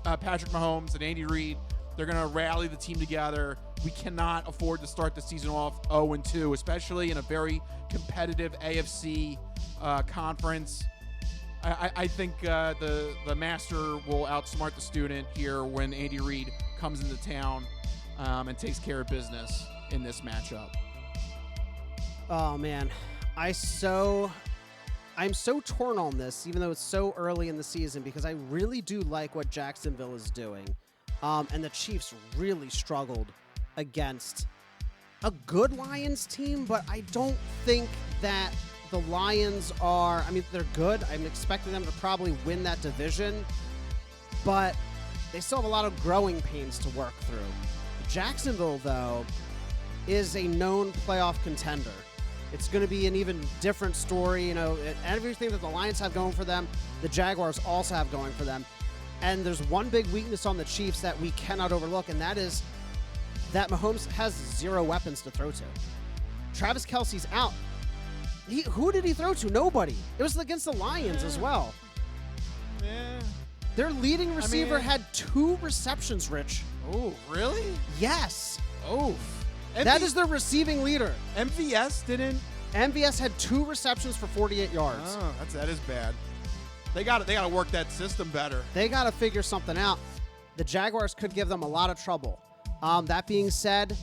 Patrick Mahomes and Andy Reid, they're going to rally the team together. We cannot afford to start the season off 0-2, especially in a very competitive AFC conference. I think the master will outsmart the student here when Andy Reid comes into town and takes care of business in this matchup. Oh, man. I'm so torn on this, even though it's so early in the season, because I really do like what Jacksonville is doing. And the Chiefs really struggled against a good Lions team, but I don't think that the Lions are, they're good. I'm expecting them to probably win that division, but they still have a lot of growing pains to work through. Jacksonville, though, is a known playoff contender. It's going to be an even different story. You know, everything that the Lions have going for them, the Jaguars also have going for them. And there's one big weakness on the Chiefs that we cannot overlook, and that is that Mahomes has 0 weapons to throw to. Travis Kelce's out. Who did he throw to? Nobody. It was against the Lions as well. Yeah. Their leading receiver had 2 receptions, Rich. Oh, really? Yes. Oh. That is their receiving leader. MVS didn't. MVS had 2 receptions for 48 yards. Oh, that is bad. They got to work that system better. They got to figure something out. The Jaguars could give them a lot of trouble. That being said,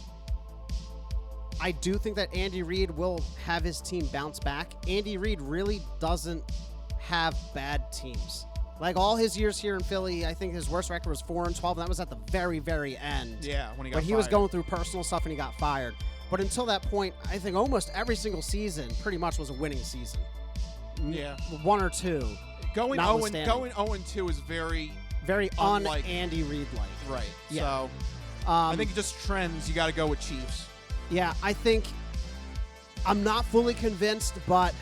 I do think that Andy Reid will have his team bounce back. Andy Reid really doesn't have bad teams. Like all his years here in Philly, I think his worst record was 4-12, and that was at the very, very end. Yeah, when he got But he fired. was going through personal stuff and he got fired. But until that point, I think almost every single season pretty much was a winning season. Yeah. 1 or 2. Going notwithstanding. 0-2 is very un Andy Reid like. Right. Yeah. So I think just trends, you got to go with Chiefs. Yeah, I think I'm not fully convinced, but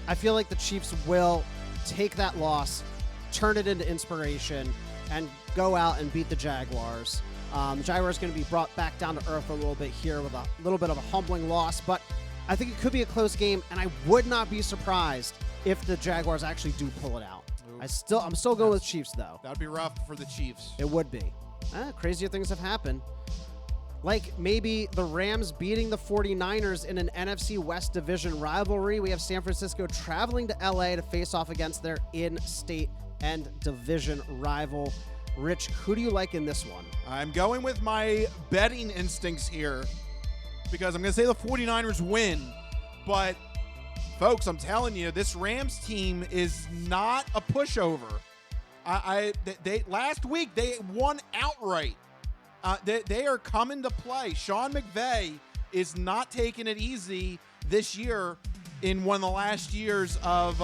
I feel like the Chiefs will take that loss, turn it into inspiration, and go out and beat the Jaguars. The Jaguars going to be brought back down to earth a little bit here with a little bit of a humbling loss, but I think it could be a close game, and I would not be surprised if the Jaguars actually do pull it out. I'm still going with Chiefs, though. That would be rough for the Chiefs. It would be. Crazier things have happened. Like maybe the Rams beating the 49ers in an NFC West division rivalry. We have San Francisco traveling to LA to face off against their in-state and division rival. Rich, who do you like in this one? I'm going with my betting instincts here because I'm going to say the 49ers win. But, folks, I'm telling you, this Rams team is not a pushover. Last week, they won outright. They are coming to play. Sean McVay is not taking it easy this year in one of the last years of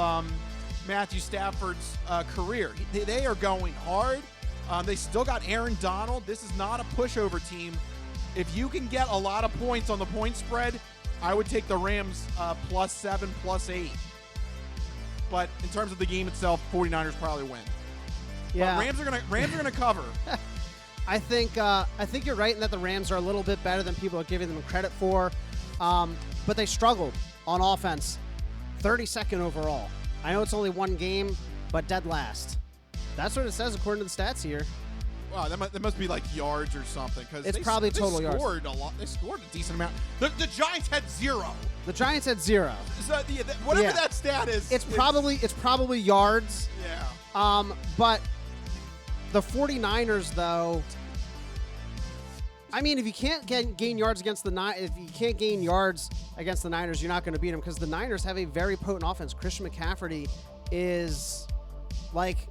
Matthew Stafford's career. They are going hard. They still got Aaron Donald. This is not a pushover team. If you can get a lot of points on the point spread, I would take the Rams +7, +8. But in terms of the game itself, 49ers probably win. Yeah. But Rams are gonna cover. I think you're right in that the Rams are a little bit better than people are giving them credit for, but they struggled on offense, 32nd overall. I know it's only one game, but dead last. That's what it says according to the stats here. Wow, that must be like yards or something. Cause It's probably total yards. They scored a lot. They scored a decent amount. The Giants had 0. The Giants had 0. So whatever Yeah. that stat is, It's probably yards. yeah. But the 49ers, though, I mean, if you can't gain yards against the Niners, you're not going to beat them because the Niners have a very potent offense. Christian McCaffrey is like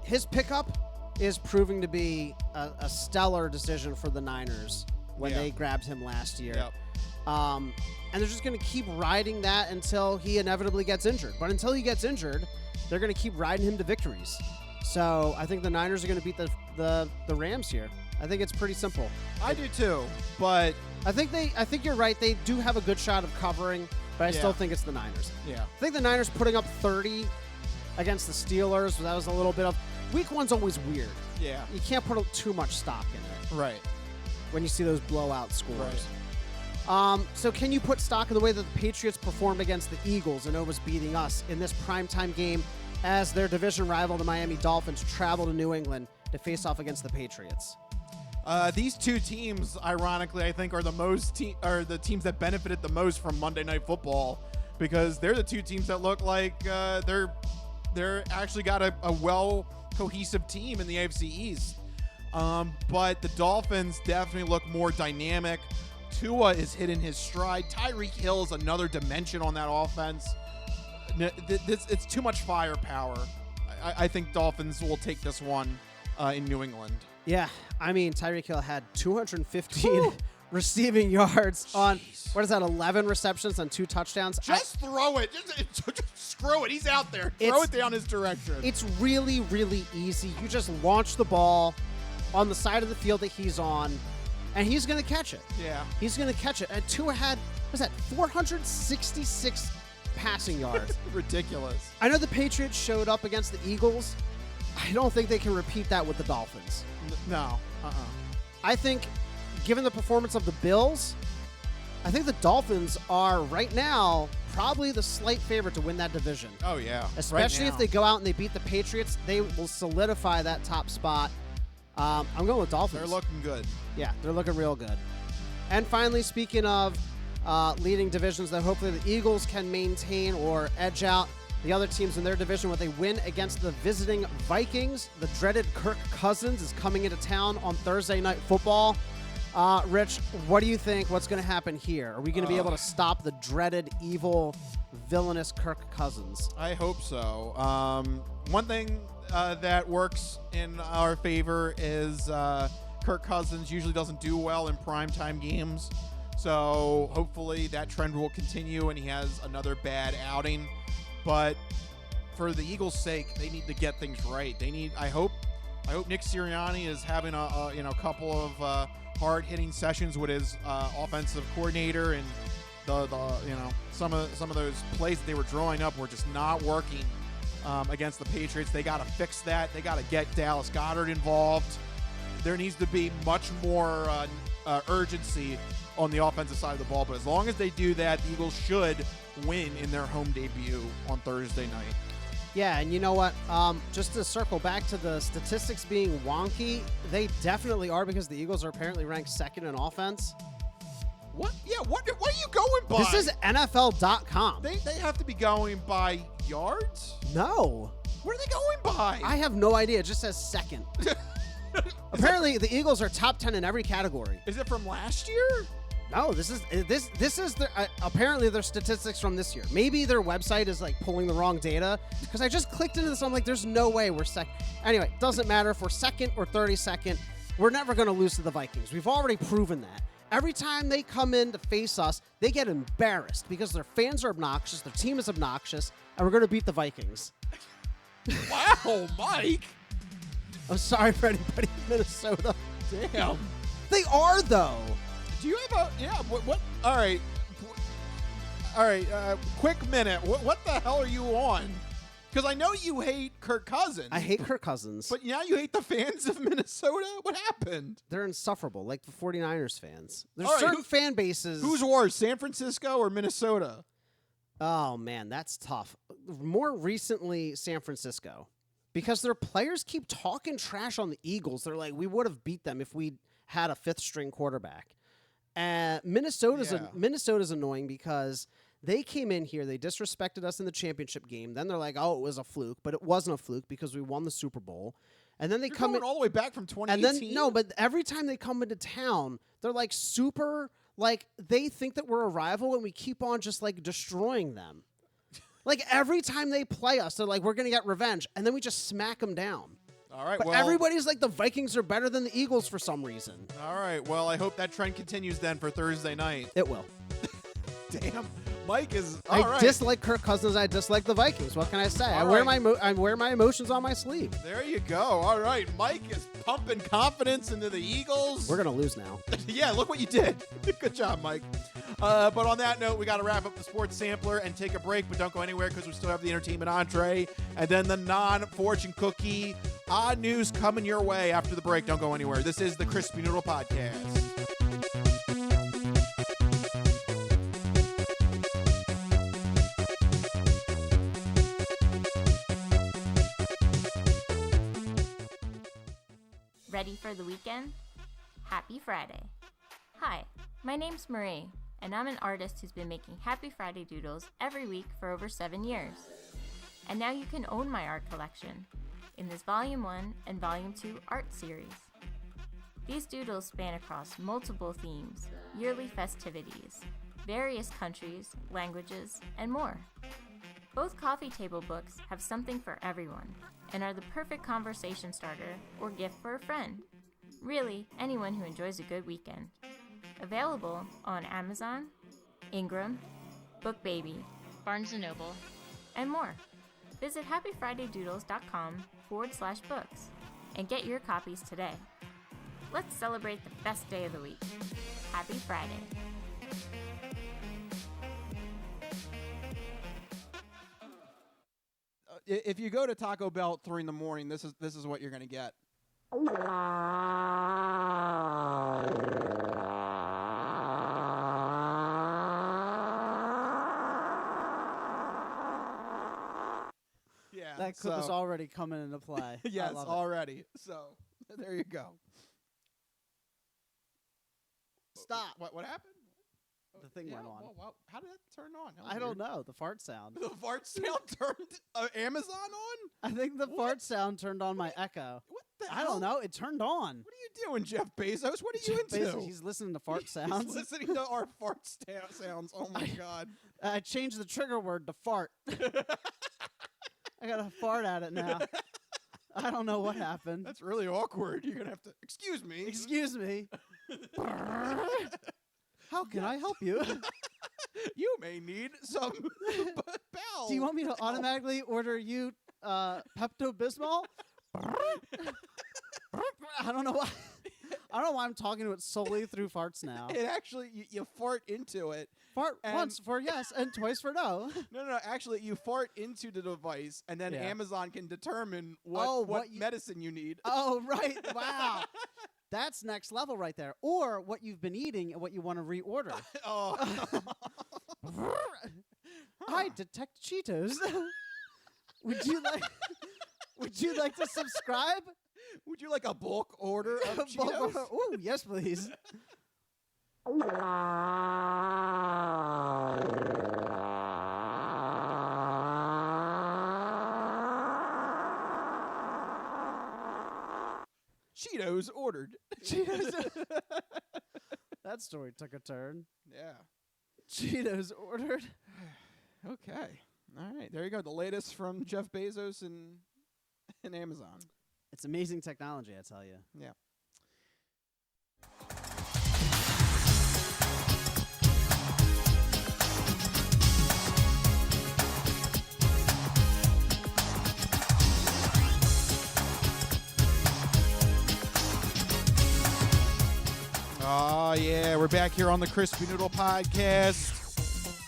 his pickup is proving to be a stellar decision for the Niners when they grabbed him last year. Yep. And they're just going to keep riding that until he inevitably gets injured. But until he gets injured, they're going to keep riding him to victories. So I think the Niners are going to beat the Rams here. I think it's pretty simple. I do too, but I think you're right. They do have a good shot of covering, but I still Yeah. think it's the Niners. yeah. I think the Niners putting up 30 against the Steelers, that was a little bit of week one's always weird. Yeah. You can't put too much stock in it Right. when you see those blowout scores. Right. So can you put stock in the way that the Patriots performed against the Eagles and Nova's beating us in this primetime game as their division rival, the Miami Dolphins, travel to New England to face off against the Patriots? These two teams, ironically, I think, are the teams that benefited the most from Monday Night Football because they're the two teams that look like they're actually got a cohesive team in the AFC East. But the Dolphins definitely look more dynamic. Tua is hitting his stride. Tyreek Hill is another dimension on that offense. It's too much firepower. I think Dolphins will take this one in New England. Yeah, I mean, Tyreek Hill had 215 receiving yards on, what is that, 11 receptions on 2 touchdowns? Just throw it. Just screw it. He's out there. Throw it down his direction. It's really, really easy. You just launch the ball on the side of the field that he's on, and he's going to catch it. Yeah. He's going to catch it. And Tua had, what was that, 466 passing yards. Ridiculous. I know the Patriots showed up against the Eagles. I don't think they can repeat that with the Dolphins. No. I think, given the performance of the Bills, I think the Dolphins are right now probably the slight favorite to win that division. Oh, yeah. Especially Right if now. they go out and they beat the Patriots, they will solidify that top spot. I'm going with Dolphins. They're looking good. Yeah, they're looking real good. And finally, speaking of leading divisions that hopefully the Eagles can maintain or edge out the other teams in their division with a win against the visiting Vikings. The dreaded Kirk Cousins is coming into town on Thursday Night Football. Rich, what do you think? What's going to happen here? Are we going to be able to stop the dreaded, evil, villainous Kirk Cousins? I hope so. One thing that works in our favor is Kirk Cousins usually doesn't do well in primetime games. So hopefully that trend will continue and he has another bad outing. But for the Eagles' sake, they need to get things right. I hope Nick Sirianni is having a couple of hard-hitting sessions with his offensive coordinator, and some of those plays that they were drawing up were just not working against the Patriots. They got to fix that. They got to get Dallas Goedert involved. There needs to be much more urgency on the offensive side of the ball. But as long as they do that, the Eagles should win in their home debut on Thursday night. Yeah, and you know what? Just to circle back to the statistics being wonky, they definitely are because the Eagles are apparently ranked second in offense. What? Yeah, what are you going by? This is NFL.com. They have to be going by yards? No. What are they going by? I have no idea. It just says second. Apparently, the Eagles are top 10 in every category. Is it from last year? No, this is their, apparently their statistics from this year. Maybe their website is like pulling the wrong data because I just clicked into this. I'm like, there's no way we're second. Anyway, doesn't matter if we're second or 32nd. We're never going to lose to the Vikings. We've already proven that. Every time they come in to face us, they get embarrassed because their fans are obnoxious, their team is obnoxious, and we're going to beat the Vikings. Wow, Mike. I'm sorry for anybody in Minnesota. Damn. They are, though. Do you have what? All right. Quick minute. What the hell are you on? Because I know you hate Kirk Cousins. I hate Kirk Cousins. But now you hate the fans of Minnesota? What happened? They're insufferable, like the 49ers fans. There's All right, certain fan bases. Who's worse, San Francisco or Minnesota? Oh, man, that's tough. More recently, San Francisco. Because their players keep talking trash on the Eagles. They're like, we would have beat them if we had a fifth-string quarterback. Minnesota's annoying because they came in here, they disrespected us in the championship game. Then they're like, oh, it was a fluke. But it wasn't a fluke because we won the Super Bowl. And then they come in all the way back from 2018? And then, no, but every time they come into town, they're like super, like they think that we're a rival and we keep on just like destroying them. Like every time they play us, they're like, we're going to get revenge. And then we just smack them down. All right, But well, everybody's like the Vikings are better than the Eagles for some reason. All right, well, I hope that trend continues then for Thursday night. It will. Damn, Mike is. I dislike Kirk Cousins. I dislike the Vikings. What can I say? I wear my emotions on my sleeve. There you go. All right, Mike is pumping confidence into the Eagles. We're gonna lose now. Yeah, look what you did. Good job, Mike. But on that note, we got to wrap up the sports sampler and take a break, but don't go anywhere because we still have the entertainment entree and then the non-fortune cookie. Odd news coming your way after the break. Don't go anywhere. This is the Crispy Noodle Podcast. Ready for the weekend? Happy Friday. Hi, my name's Marie, and I'm an artist who's been making Happy Friday doodles every week for over 7 years. And now you can own my art collection in this Volume 1 and Volume 2 art series. These doodles span across multiple themes, yearly festivities, various countries, languages, and more. Both coffee table books have something for everyone and are the perfect conversation starter or gift for a friend. Really, anyone who enjoys a good weekend. Available on Amazon, Ingram, BookBaby, Barnes & Noble, and more. Visit happyfridaydoodles.com/books and get your copies today. Let's celebrate the best day of the week. Happy Friday. If you go to Taco Bell at 3 in the morning, this is what you're going to get. Yeah, That clip is already coming into play. Yes, already. So there you go. Stop. What happened? The thing went on. Well, how did that turn on? That was I weird. don't know. The fart sound. The fart sound turned Amazon on? I think the fart sound turned on my Echo. What the I hell? don't know. It turned on. What are you doing, Jeff Bezos? What are you into? Basically, he's listening to fart sounds. He's listening to our fart sounds. Oh, my God. I changed the trigger word to fart. I got to fart at it now. I don't know what happened. That's really awkward. You're going to have to... Excuse me. Excuse me. How can I help you? You may need some bell. Do you want me to automatically order you Pepto-Bismol? I don't know why. I don't know why I'm talking to it solely through farts now. It actually, you fart into it. Fart once for yes and twice for no. No. Actually, you fart into the device, and then Yeah. Amazon can determine what medicine you need. Oh, right. Wow. That's next level right there. Or what you've been eating and what you want to reorder. Oh. I detect Cheetos. Would you like to subscribe? Would you like a bulk order of Cheetos? Oh, yes, please. Cheetos ordered. Cheetos. That story took a turn. Yeah. Cheetos ordered. Okay. All right. There you go. The latest from Jeff Bezos and Amazon. It's amazing technology, I tell you. Yeah. Oh, yeah. We're back here on the Crispy Noodle Podcast.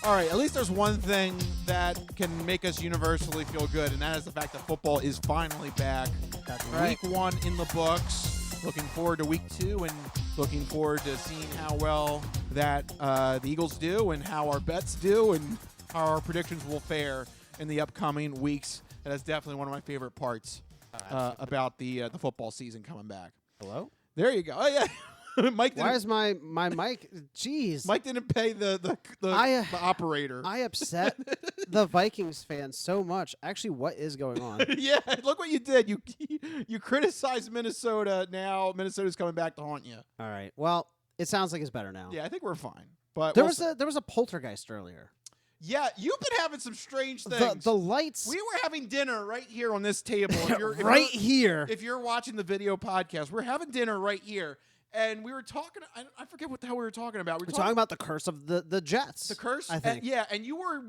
All right, at least there's one thing that can make us universally feel good, and that is the fact that football is finally back. That's right. Week 1 in the books. Looking forward to week 2 and looking forward to seeing how well that the Eagles do and how our bets do and how our predictions will fare in the upcoming weeks. That is definitely one of my favorite parts about the football season coming back. Hello? There you go. Oh, yeah. Mike Why is my mic? Jeez. Mike didn't pay the operator. I upset the Vikings fans so much. Actually, what is going on? Yeah, look what you did. You criticized Minnesota. Now Minnesota's coming back to haunt you. All right. Well, it sounds like it's better now. Yeah, I think we're fine. But there was a poltergeist earlier. Yeah, you've been having some strange things. The lights. We were having dinner right here on this table. Here. If you're watching the video podcast, we're having dinner right here. And we were talking, I forget what the hell we were talking about. We're talking about the curse of the Jets. The curse? I think. And you were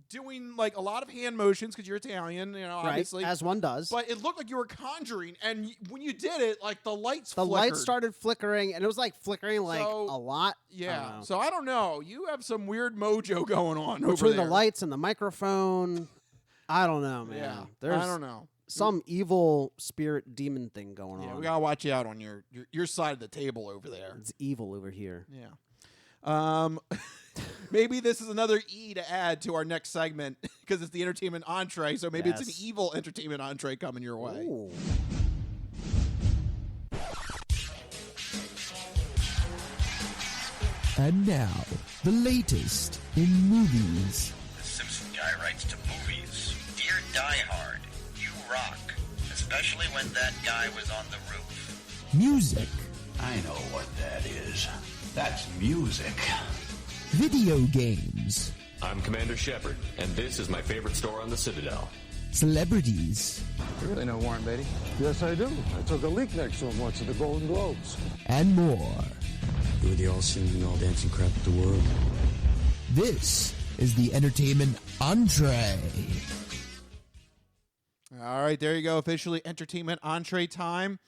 doing like a lot of hand motions because you're Italian, obviously. Right, as one does. But it looked like you were conjuring. And when you did it, like the lights The flickered. lights started flickering, and it was like flickering like a lot. Yeah. So I don't know. You have some weird mojo going on Between over there. the lights and the microphone. I don't know, man. Yeah. There's I don't know. some evil spirit demon thing going on. Yeah, we gotta watch you out on your side of the table over there. It's evil over here. Yeah. Maybe this is another E to add to our next segment because it's the entertainment entree. So maybe it's an evil entertainment entree coming your way. Ooh. And now, the latest in movies. The Simpson guy writes to movies. Dear Die Hard, you rock. Especially when that guy was on the roof. Music. I know what that is. That's music. Video games. I'm Commander Shepard, and this is my favorite store on the Citadel. Celebrities. You really know Warren Beatty? Yes, I do. I took a leak next to him once at the Golden Globes. And more. You were the all-singing, all-dancing crap of the world. This is the entertainment entree. All right, there you go. Officially entertainment entree time.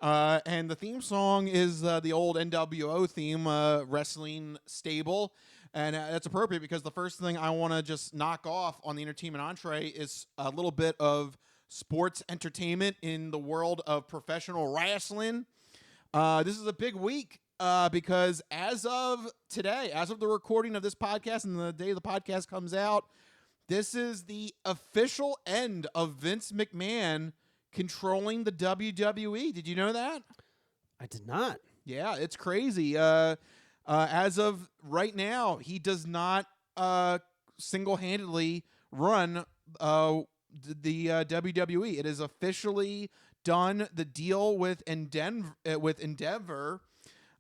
And the theme song is the old NWO theme, Wrestling Stable. And that's appropriate because the first thing I want to just knock off on the entertainment entree is a little bit of sports entertainment in the world of professional wrestling. This is a big week because as of today, as of the recording of this podcast and the day the podcast comes out, this is the official end of Vince McMahon controlling the WWE. Did you know that? I did not. Yeah, it's crazy. As of right now, he does not single-handedly run the WWE. It is officially done. The deal with Endeavor,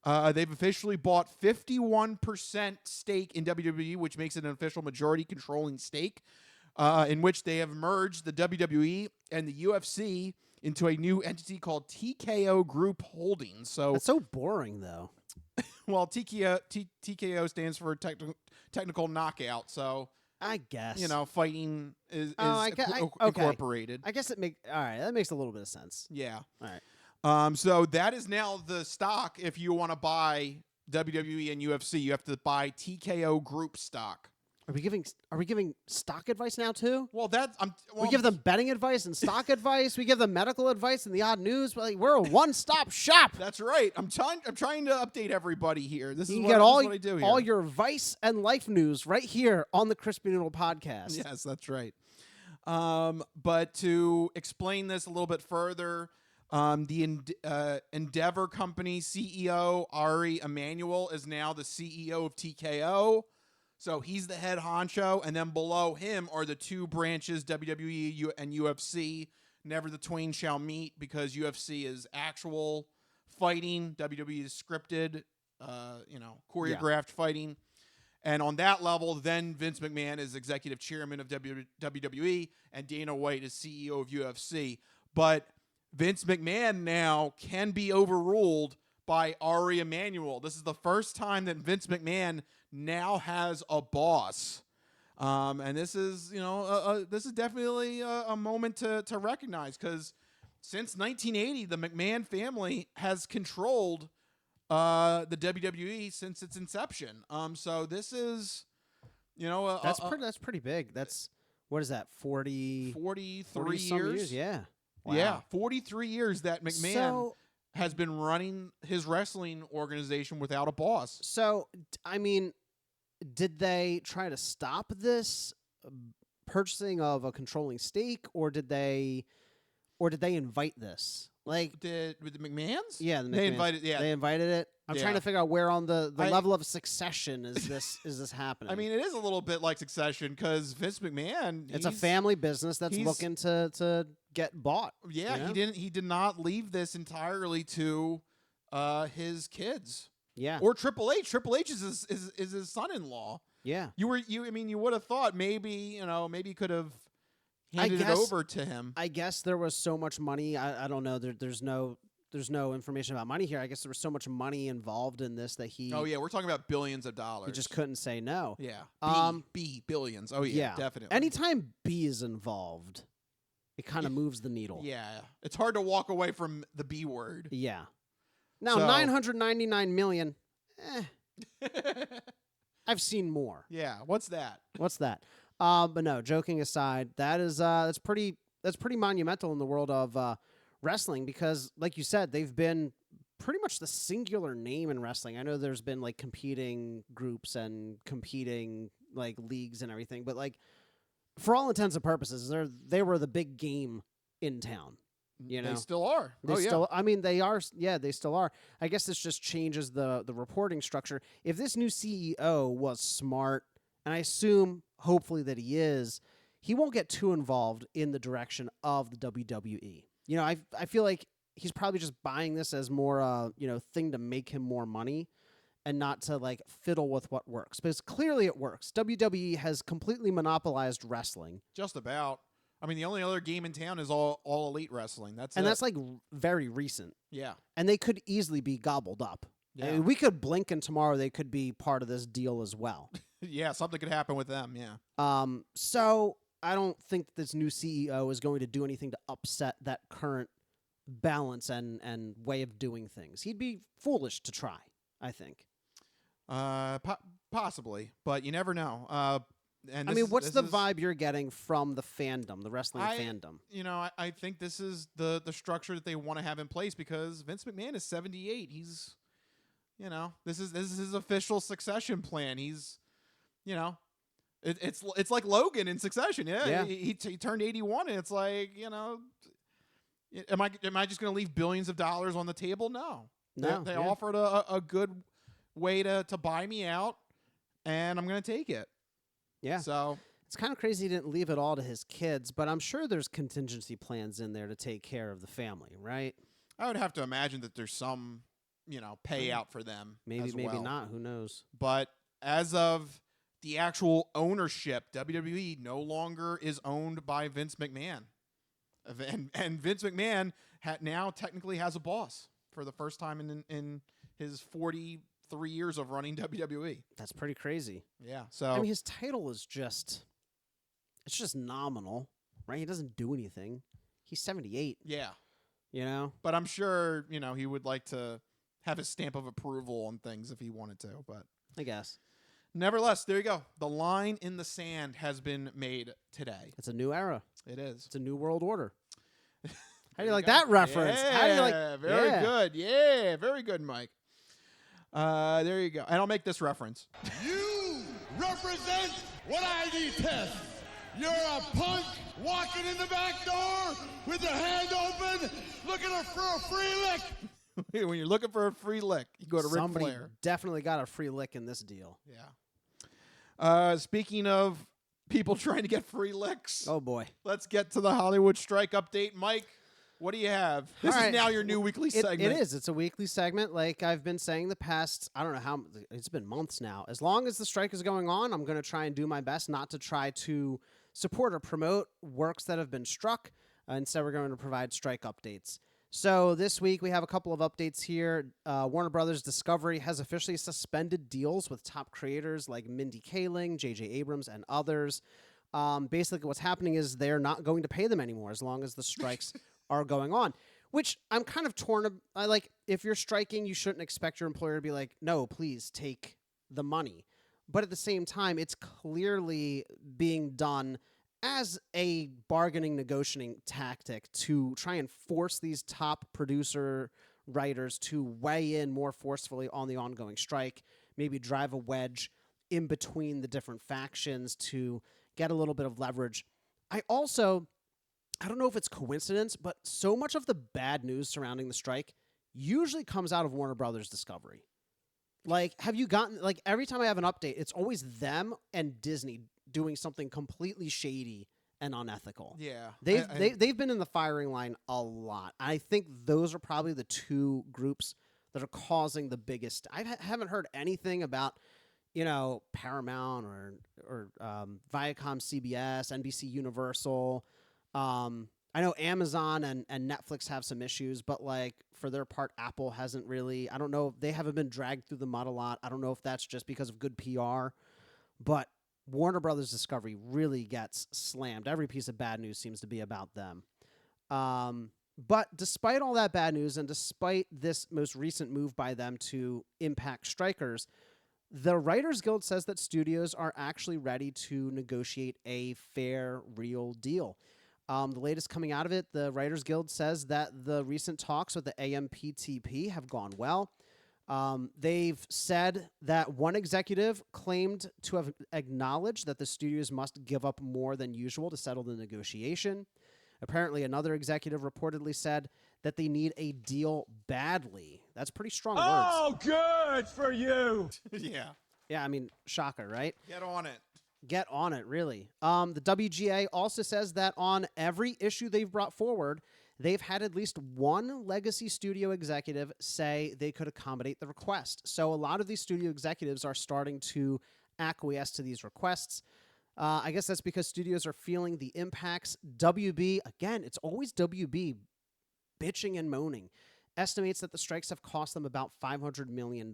they've officially bought 51% stake in WWE, which makes it an official majority controlling stake, in which they have merged the WWE and the UFC into a new entity called TKO Group Holdings. So that's so boring, though. Well, TKO stands for technical knockout. So I guess fighting is okay. incorporated. I guess it makes all right. That makes a little bit of sense. Yeah. All right. So that is now the stock. If you want to buy WWE and UFC, you have to buy TKO Group stock. Are we giving stock advice now too? Well, we give them betting advice and stock advice. We give them medical advice and the odd news. We're a one-stop shop. That's right. I'm trying to update everybody here. This is what I do here. All your vice and life news right here on the Crispy Noodle podcast. Yes, that's right. But to explain this a little bit further, the Endeavor Company CEO Ari Emanuel is now the CEO of TKO. So he's the head honcho, and then below him are the two branches, WWE and UFC. Never the twain shall meet because UFC is actual fighting. WWE is scripted, choreographed fighting. And on that level, then Vince McMahon is executive chairman of WWE, and Dana White is CEO of UFC. But Vince McMahon now can be overruled by Ari Emanuel. This is the first time that Vince McMahon now has a boss, and this is definitely a moment to recognize because since 1980, the McMahon family has controlled the WWE since its inception. So this is You know, That's pretty big. That's what is that? 43 years. Yeah. Wow. Yeah, 43 years that McMahon has been running his wrestling organization without a boss. So, I mean, did they try to stop this purchasing of a controlling stake, or did they invite this? Like, with the McMahons? Yeah, they invited. Yeah, they invited it. I'm trying to figure out where on the level of succession is this happening. I mean, it is a little bit like Succession because Vince McMahon. It's a family business that's looking to get bought. Yeah, you know? he did not leave this entirely to his kids. Yeah, or Triple H. Triple H is his son-in-law. Yeah, I mean, you would have thought maybe he could have handed it over to him. I guess there was so much money. I don't know. There's no information about money here. I guess there was so much money involved in this that he. Oh yeah, we're talking about billions of dollars. He just couldn't say no. Yeah. B billions. Oh yeah, definitely. Anytime B is involved, it kind of moves the needle. Yeah, it's hard to walk away from the B word. Yeah. Now 999 million. I've seen more. Yeah. What's that? But no, joking aside, that's pretty monumental in the world of wrestling because, like you said, they've been pretty much the singular name in wrestling. I know there's been like competing groups and competing like leagues and everything, but like for all intents and purposes, they were the big game in town. You know, they still are. I mean, they are. Yeah, they still are. I guess this just changes the reporting structure. If this new CEO was smart, and I assume, hopefully, that he is, he won't get too involved in the direction of the WWE. You know, I feel like he's probably just buying this as more, thing to make him more money, and not to like fiddle with what works. Because clearly it works. WWE has completely monopolized wrestling. Just about. I mean, the only other game in town is all elite wrestling. That's like very recent. Yeah, and they could easily be gobbled up. Yeah. I mean, we could blink and tomorrow they could be part of this deal as well. Yeah, something could happen with them. Yeah. So I don't think this new CEO is going to do anything to upset that current balance and way of doing things. He'd be foolish to try, I think. Possibly, but you never know. And I mean, what's the vibe you're getting from the fandom, the wrestling fandom? You know, I think this is the structure that they want to have in place because Vince McMahon is 78. He's, this is his official succession plan. He's, it's like Logan in Succession. Yeah. He turned 81, and it's like, am I just going to leave billions of dollars on the table? No. They offered a good way to buy me out, and I'm going to take it. Yeah. So it's kind of crazy he didn't leave it all to his kids, but I'm sure there's contingency plans in there to take care of the family, right? I would have to imagine that there's some, payout for them. Maybe not. Who knows? But as of the actual ownership, WWE no longer is owned by Vince McMahon. And Vince McMahon now technically has a boss for the first time in his 43 years of running WWE. That's pretty crazy. Yeah. So I mean, his title is it's just nominal, right? He doesn't do anything. He's 78. Yeah. But I'm sure, he would like to have his stamp of approval on things if he wanted to, but I guess. Nevertheless, there you go. The line in the sand has been made today. It's a new era. It is. It's a new world order. How do you like that reference? Yeah, how do you like very good. Yeah, very good, Mike. There you go. And I'll make this reference. You represent what I detest. You're a punk walking in the back door with your hand open, looking for a free lick. When you're looking for a free lick, you go to Ric Somebody Flair. Definitely got a free lick in this deal. Yeah. Speaking of people trying to get free licks. Oh, boy. Let's get to the Hollywood strike update. Mike, what do you have? This is now your new weekly segment. It is. It's a weekly segment. Like I've been saying the past, I don't know how, it's been months now. As long as the strike is going on, I'm going to try and do my best not to try to support or promote works that have been struck. Instead, we're going to provide strike updates. So this week, we have a couple of updates here. Warner Brothers Discovery has officially suspended deals with top creators like Mindy Kaling, J.J. Abrams, and others. Basically, what's happening is they're not going to pay them anymore as long as the strikes are going on, which I'm kind of torn. Like, if you're striking, you shouldn't expect your employer to be like, no, please take the money. But at the same time, it's clearly being done as a bargaining, negotiating tactic to try and force these top producer writers to weigh in more forcefully on the ongoing strike, maybe drive a wedge in between the different factions to get a little bit of leverage. I don't know if it's coincidence, but so much of the bad news surrounding the strike usually comes out of Warner Brothers Discovery. Like, have you gotten, like, every time I have an update, it's always them and Disney doing something completely shady and unethical. Yeah. They've been in the firing line a lot. I think those are probably the two groups that are causing the biggest. I haven't heard anything about, Paramount or Viacom, CBS, NBC Universal. I know Amazon and Netflix have some issues, but like for their part, Apple hasn't really. I don't know. They haven't been dragged through the mud a lot. I don't know if that's just because of good PR, but Warner Brothers Discovery really gets slammed. Every piece of bad news seems to be about them. But despite all that bad news and despite this most recent move by them to impact strikers, the Writers Guild says that studios are actually ready to negotiate a fair, real deal. The latest coming out of it, the Writers Guild says that the recent talks with the AMPTP have gone well. They've said that one executive claimed to have acknowledged that the studios must give up more than usual to settle the negotiation. Apparently, another executive reportedly said that they need a deal badly. That's pretty strong words. Oh, good for you. Yeah. Yeah, I mean, shocker, right? Get on it. Get on it, really. The WGA also says that on every issue they've brought forward, they've had at least one legacy studio executive say they could accommodate the request. So a lot of these studio executives are starting to acquiesce to these requests. I guess that's because studios are feeling the impacts. WB, again, it's always WB bitching and moaning, estimates that the strikes have cost them about $500 million.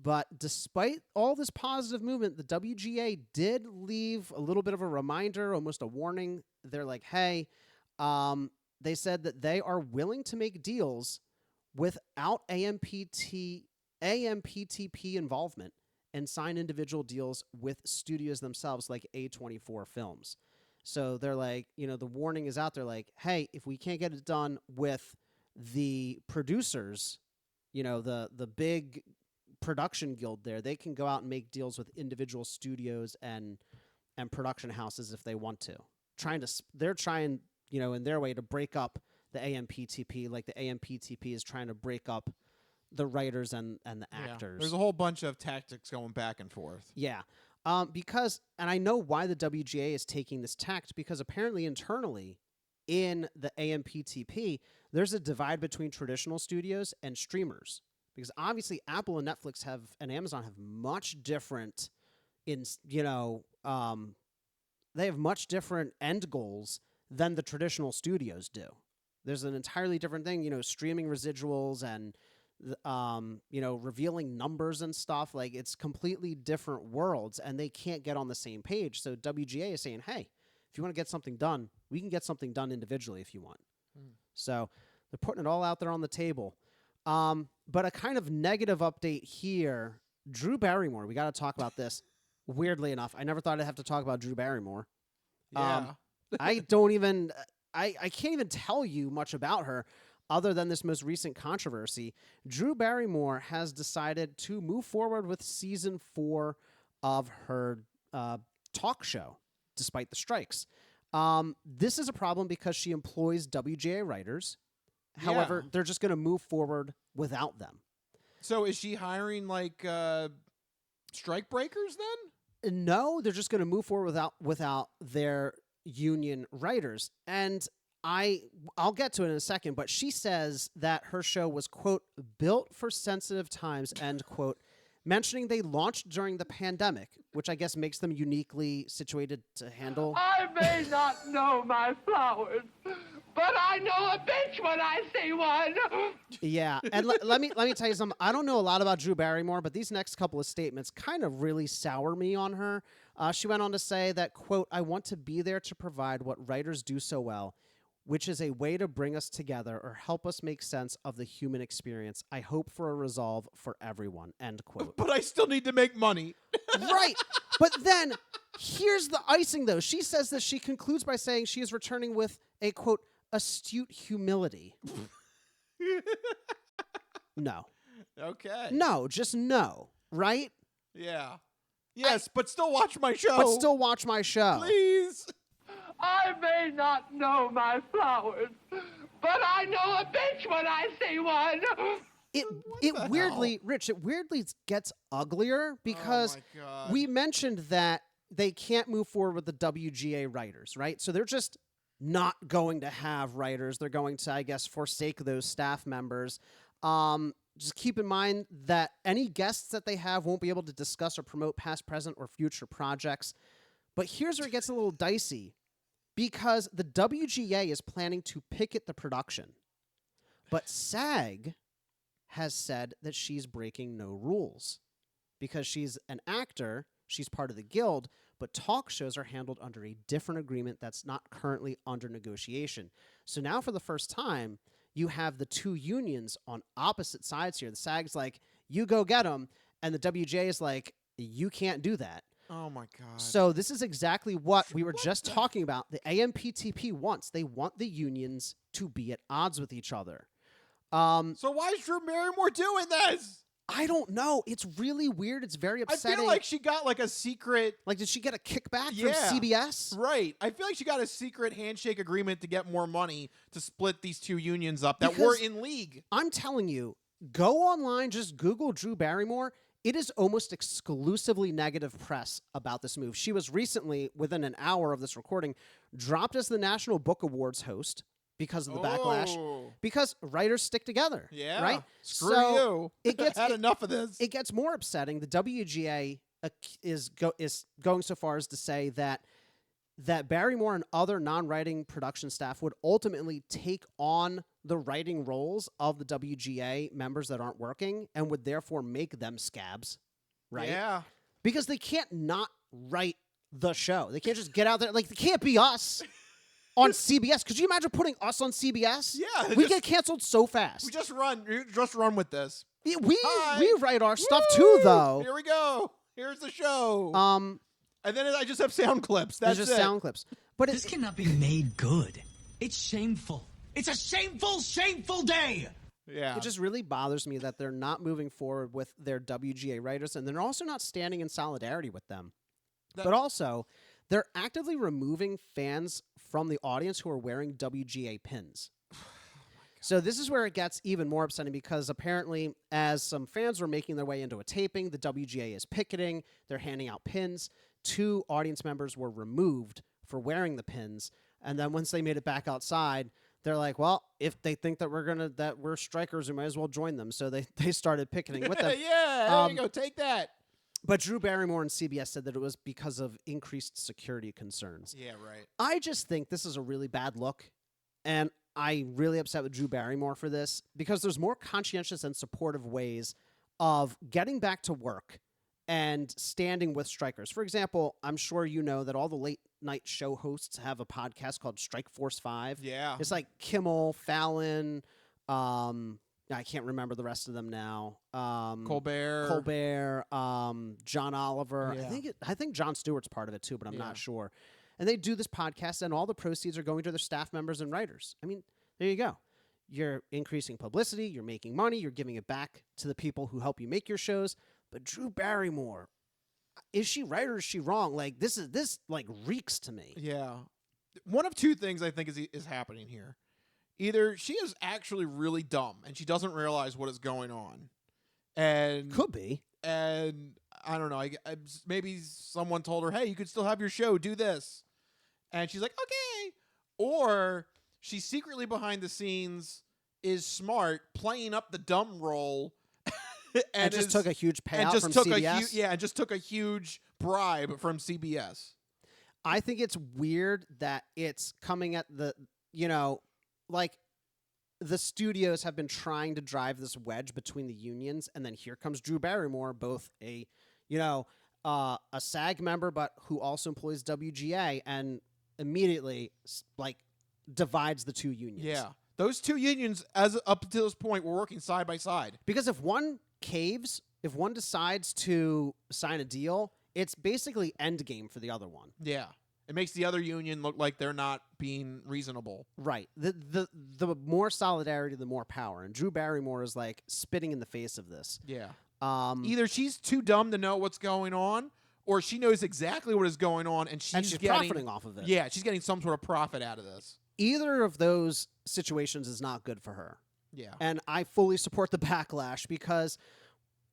But despite all this positive movement, the WGA did leave a little bit of a reminder, almost a warning. They're like, hey, they said that they are willing to make deals without AMPTP involvement and sign individual deals with studios themselves like A24 Films. So they're like, the warning is out there like, hey, if we can't get it done with the producers, the big production guild there, they can go out and make deals with individual studios and production houses if they want to. They're trying, in their way to break up the AMPTP, like the AMPTP is trying to break up the writers and the actors. There's a whole bunch of tactics going back and forth. Yeah. Because, and I know why the WGA is taking this tact, because apparently internally in the AMPTP, there's a divide between traditional studios and streamers. Because obviously Apple and Netflix and Amazon have much different, they have much different end goals than the traditional studios do. There's an entirely different thing, streaming residuals and, revealing numbers and stuff. Like, it's completely different worlds, and they can't get on the same page. So WGA is saying, hey, if you want to get something done, we can get something done individually if you want. So they're putting it all out there on the table. But a kind of negative update here, Drew Barrymore, we got to talk about this. Weirdly enough, I never thought I'd have to talk about Drew Barrymore. Yeah. I can't even tell you much about her other than this most recent controversy. Drew Barrymore has decided to move forward with season 4 of her talk show, despite the strikes. This is a problem because she employs WGA writers. However, they're just going to move forward without them. So is she hiring like strike breakers then? No, they're just going to move forward without their union writers. And I'll get to it in a second, but she says that her show was, quote, built for sensitive times, end quote, mentioning they launched during the pandemic, which I guess makes them uniquely situated to handle. I may not know my flowers, but I know a bitch when I see one. Yeah, and let me tell you something. I don't know a lot about Drew Barrymore, but these next couple of statements kind of really sour me on her. She went on to say that, quote, I want to be there to provide what writers do so well, which is a way to bring us together or help us make sense of the human experience. I hope for a resolve for everyone, end quote. But I still need to make money. Right. But then here's the icing, though. She says that she concludes by saying she is returning with a, quote, astute humility. No. Okay. No, just no. Right? Yeah. Yes, but still watch my show. But still watch my show. Please. I may not know my flowers, but I know a bitch when I see one. It weirdly, Rich, it weirdly gets uglier because we mentioned that they can't move forward with the WGA writers, right? So they're just not going to have writers. They're going to, I guess, forsake those staff members. Just keep in mind that any guests that they have won't be able to discuss or promote past, present, or future projects. But here's where it gets a little dicey, because the WGA is planning to picket the production. But SAG has said that she's breaking no rules because she's an actor, she's part of the guild, but talk shows are handled under a different agreement that's not currently under negotiation. So now for the first time, you have the two unions on opposite sides here. The SAG's like, you go get them, and the WGA is like, you can't do that. Oh, my God. So this is exactly what we were just talking about. The AMPTP wants. They want the unions to be at odds with each other. So why is Drew Barrymore doing this? I don't know. It's really weird. It's very upsetting. I feel like she got like a secret... Like, did she get a kickback from CBS? Right. I feel like she got a secret handshake agreement to get more money to split these two unions up that were in league. I'm telling you, go online, just Google Drew Barrymore. It is almost exclusively negative press about this move. She was recently, within an hour of this recording, dropped as the National Book Awards host because of the backlash. Because writers stick together. Yeah. Right? Screw you. It gets had enough of this. It gets more upsetting. The WGA is going so far as to say that Barrymore and other non-writing production staff would ultimately take on the writing roles of the WGA members that aren't working and would therefore make them scabs, right? Yeah. Because they can't not write the show. They can't just get out there. Like, they can't be us on CBS. Could you imagine putting us on CBS? Yeah. We get canceled so fast. We just run with this. We write our stuff too, though. Here we go. Here's the show. And then I just have sound clips. That's just sound clips. But this cannot be made good. It's shameful. It's a shameful, shameful day. Yeah. It just really bothers me that they're not moving forward with their WGA writers, and they're also not standing in solidarity with them. But also, they're actively removing fans from the audience who are wearing WGA pins. So this is where it gets even more upsetting because apparently as some fans were making their way into a taping, the WGA is picketing, they're handing out pins. 2 audience members were removed for wearing the pins. And then once they made it back outside, they're like, well, if they think that we're strikers, we might as well join them. So they started picketing with them. Yeah, there you go. Take that. But Drew Barrymore and CBS said that it was because of increased security concerns. Yeah, right. I just think this is a really bad look. And I'm really upset with Drew Barrymore for this because there's more conscientious and supportive ways of getting back to work and standing with strikers. For example, I'm sure you know that all the late night show hosts have a podcast called Strike Force 5. Yeah. It's like Kimmel, Fallon, I can't remember the rest of them now. Colbert, John Oliver. Yeah. I think Jon Stewart's part of it too, but I'm not sure. And they do this podcast, and all the proceeds are going to their staff members and writers. I mean, there you go. You're increasing publicity. You're making money. You're giving it back to the people who help you make your shows. But Drew Barrymore, is she right or is she wrong? Like, this reeks to me. Yeah. One of 2 things I think is happening here. Either she is actually really dumb and she doesn't realize what is going on. And could be. And I don't know. Maybe someone told her, hey, you could still have your show. Do this. And she's like, okay. Or she secretly behind the scenes is smart, playing up the dumb role. and just took a huge payout from CBS? And just took a huge bribe from CBS. I think it's weird that it's coming at the, like the studios have been trying to drive this wedge between the unions, and then here comes Drew Barrymore, both a SAG member, but who also employs WGA, and immediately, like, divides the two unions. Yeah. Those two unions, as up to this point, were working side by side. Because if one caves, if one decides to sign a deal, it's basically endgame for the other one. Yeah. It makes the other union look like they're not being reasonable. Right. The more solidarity, the more power. And Drew Barrymore is like spitting in the face of this. Yeah. Either she's too dumb to know what's going on, or she knows exactly what is going on, and she's profiting off of it. Yeah, she's getting some sort of profit out of this. Either of those situations is not good for her. Yeah. And I fully support the backlash because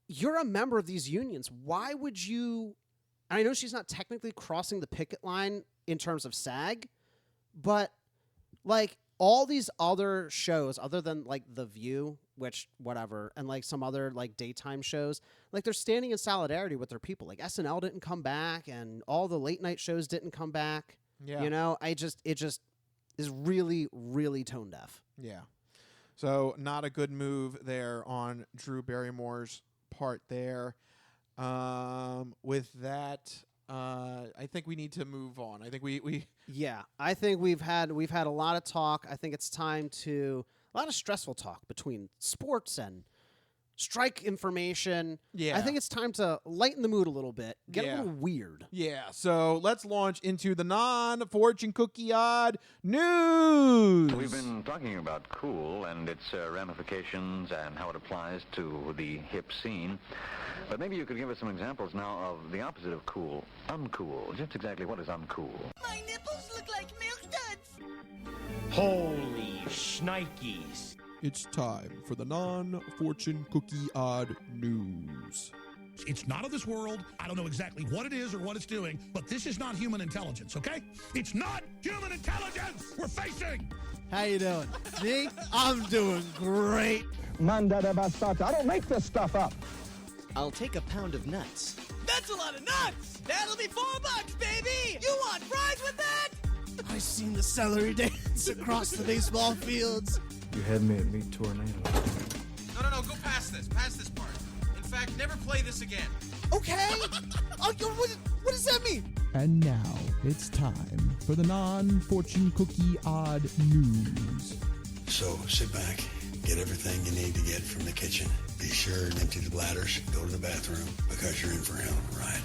you're a member of these unions. Why would you... I know she's not technically crossing the picket line in terms of SAG, but like all these other shows other than like The View, which whatever, and like some other like daytime shows, like they're standing in solidarity with their people. Like SNL didn't come back and all the late night shows didn't come back. Yeah. You know, it just is really, really tone deaf. Yeah. So not a good move there on Drew Barrymore's part there. With that, I think we need to move on. I think we Yeah, I think we've had a lot of talk. I think it's time to a lot of stressful talk between sports and strike information. Yeah. I think it's time to lighten the mood a little bit, get a little weird. Yeah, so let's launch into the non-fortune cookie odd news. We've been talking about cool and its ramifications and how it applies to the hip scene. But maybe you could give us some examples now of the opposite of cool, uncool. Just exactly what is uncool? My nipples look like milk duds. Holy shnikes. It's time for the non-fortune cookie odd news. It's not of this world. I don't know exactly what it is or what it's doing, but this is not human intelligence, okay? It's not human intelligence we're facing. How you doing? Me? I'm doing great. Manda bastards. I don't make this stuff up. I'll take a pound of nuts. That's a lot of nuts. That'll be $4, baby. You want fries with that? I seen the celery dance across the baseball fields. You had me at Meat Tornado. No, go past this. Past this part. In fact, never play this again. Okay. What does that mean? And now it's time for the non-fortune cookie odd news. So sit back, get everything you need to get from the kitchen. Be sure and empty the bladders, go to the bathroom, because you're in for a hell of a ride.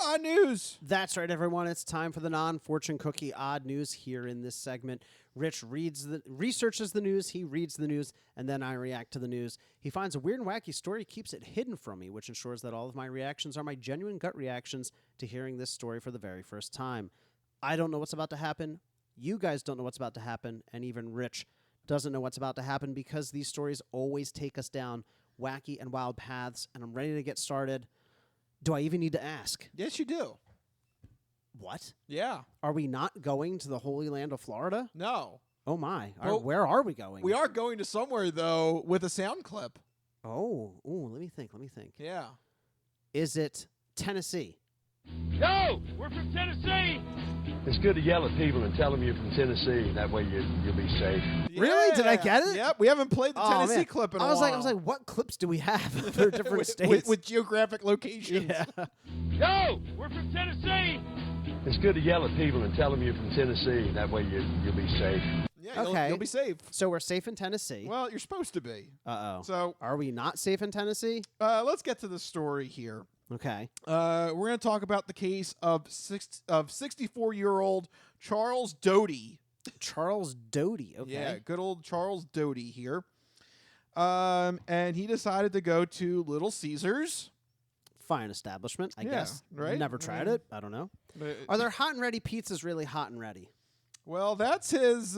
Odd news. That's right, everyone. It's time for the non-fortune cookie odd news here in this segment. Rich researches the news, he reads the news, and then I react to the news. He finds a weird and wacky story, keeps it hidden from me, which ensures that all of my reactions are my genuine gut reactions to hearing this story for the very first time. I don't know what's about to happen. You guys don't know what's about to happen, and even Rich doesn't know what's about to happen because these stories always take us down wacky and wild paths, and I'm ready to get started. Do I even need to ask? Yes, you do. What? Yeah. Are we not going to the Holy Land of Florida? No. Oh, my. Well, where are we going? We are going to somewhere, though, with a sound clip. Oh, let me think. Yeah. Is it Tennessee? Yo, we're from Tennessee. It's good to yell at people and tell them you're from Tennessee. That way you'll be safe. Yeah. Really? Did I get it? Yep. We haven't played the Tennessee man. clip in a while. I was like, what clips do we have for different states? With geographic locations. Yeah. Yo, we're from Tennessee. It's good to yell at people and tell them you're from Tennessee. That way you'll be safe. Yeah, okay. You'll be safe. So we're safe in Tennessee. Well, you're supposed to be. Uh-oh. So are we not safe in Tennessee? Let's get to the story here. Okay. We're going to talk about the case of 64-year-old Charles Doty. Charles Doty. Okay. Yeah, good old Charles Doty here. And he decided to go to Little Caesars. Fine establishment, I guess. Right? Never tried it. I don't know. Are there hot and ready pizzas really hot and ready? Well, that's his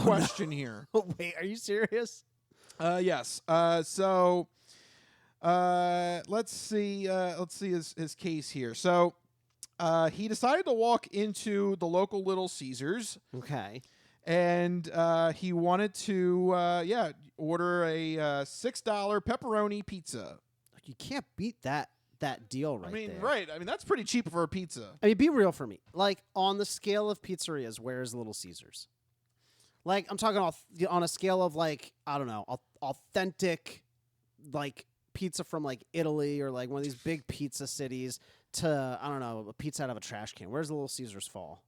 question here. Wait, are you serious? Yes. So let's see his case here. So he decided to walk into the local Little Caesars. Okay. And he wanted to order a $6 pepperoni pizza. You can't beat that deal right there. Right. I mean, that's pretty cheap for a pizza. I mean, be real for me. Like, on the scale of pizzerias, where's Little Caesars? Like, I'm talking on a scale of, like, I don't know, authentic, like, pizza from like Italy or like one of these big pizza cities to, I don't know, a pizza out of a trash can? Where's the Little Caesars fall?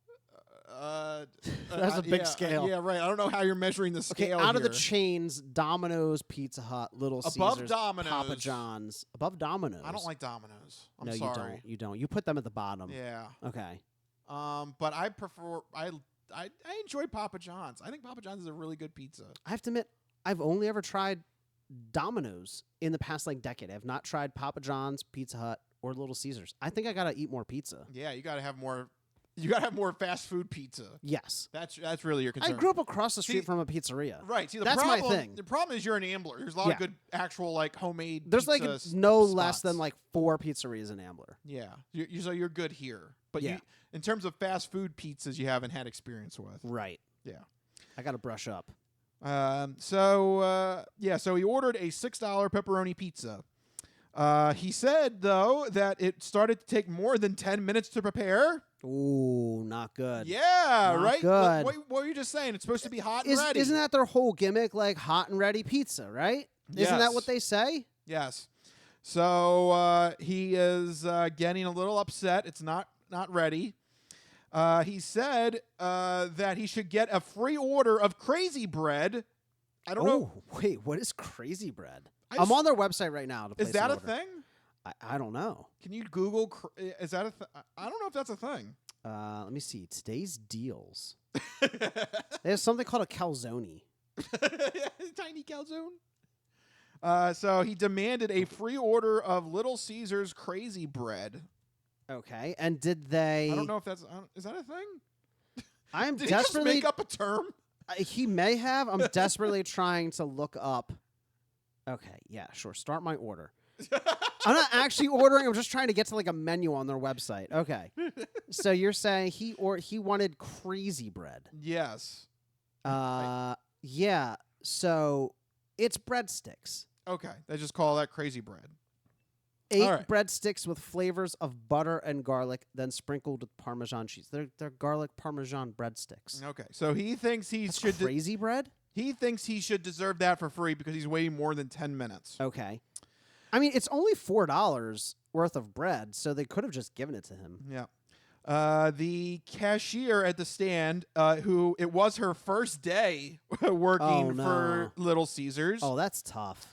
That's a big scale. Yeah, right. I don't know how you're measuring the scale. Out of the here. chains, Domino's, Pizza Hut, Little Above Caesars, Domino's. Papa John's. Above Domino's. I don't like Domino's. I'm no, sorry. You don't. You put them at the bottom. Yeah. Okay. But I prefer. I enjoy Papa John's. I think Papa John's is a really good pizza. I have to admit, I've only ever tried Domino's in the past like decade. I have not tried Papa John's, Pizza Hut, or Little Caesars. I think I gotta eat more pizza. Yeah, you gotta have more. You gotta have more fast food pizza. Yes, that's really your concern. I grew up across the street from a pizzeria. Right. See, that's problem, my thing. The problem is you're an Ambler. There's a lot of good actual like homemade. There's pizza like no spots. less than like 4 pizzerias in Ambler. Yeah, so you're good here, but Yeah. in terms of fast food pizzas, you haven't had experience with. Right. Yeah. I gotta brush up. So he ordered a $6 pepperoni pizza. He said though that it started to take more than 10 minutes to prepare. Ooh, not good. Yeah, not right. Good. What were you just saying? It's supposed to be hot and ready. Isn't that their whole gimmick, like hot and ready pizza? Right? Yes. Isn't that what they say? Yes. So he is getting a little upset. It's not ready. He said that he should get a free order of Crazy Bread. I don't know. Wait, what is Crazy Bread? I'm on their website right now. To place is that an a order. thing? I don't know. Can you Google? Is that a? I don't know if that's a thing. Let me see. Today's deals. There's something called a calzone. Tiny calzone. So he demanded a free order of Little Caesars Crazy Bread. Okay, and did they? I don't know if that's. Is that a thing? I'm Did desperately he just make up a term. He may have. I'm desperately trying to look up. Okay, yeah, sure. Start my order. I'm not actually ordering. I'm just trying to get to like a menu on their website. Okay, so you're saying he wanted Crazy Bread? Yes. Yeah. So it's breadsticks. Okay, they just call that Crazy Bread. 8 breadsticks with flavors of butter and garlic, then sprinkled with Parmesan cheese. They're garlic Parmesan breadsticks. Okay, so he thinks That's Crazy Bread? He thinks he should deserve that for free because he's waiting more than 10 minutes. Okay. I mean, it's only $4 worth of bread, so they could have just given it to him. Yeah. The cashier at the stand, who it was her first day working for Little Caesars. Oh, that's tough.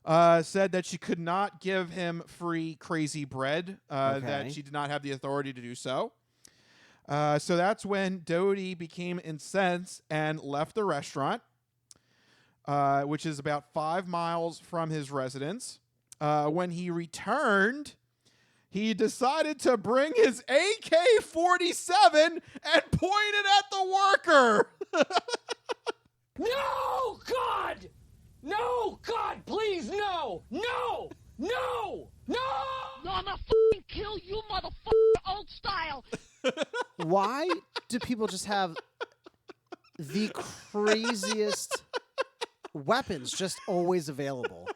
Said that she could not give him free Crazy Bread, that she did not have the authority to do so. So that's when Doty became incensed and left the restaurant, which is about 5 miles from his residence. When he returned, he decided to bring his AK-47 and point it at the worker. No, God! No, God, please, no! No! No! No! No, I'm gonna f***ing kill you, motherfucker, old style! Why do people just have the craziest weapons just always available?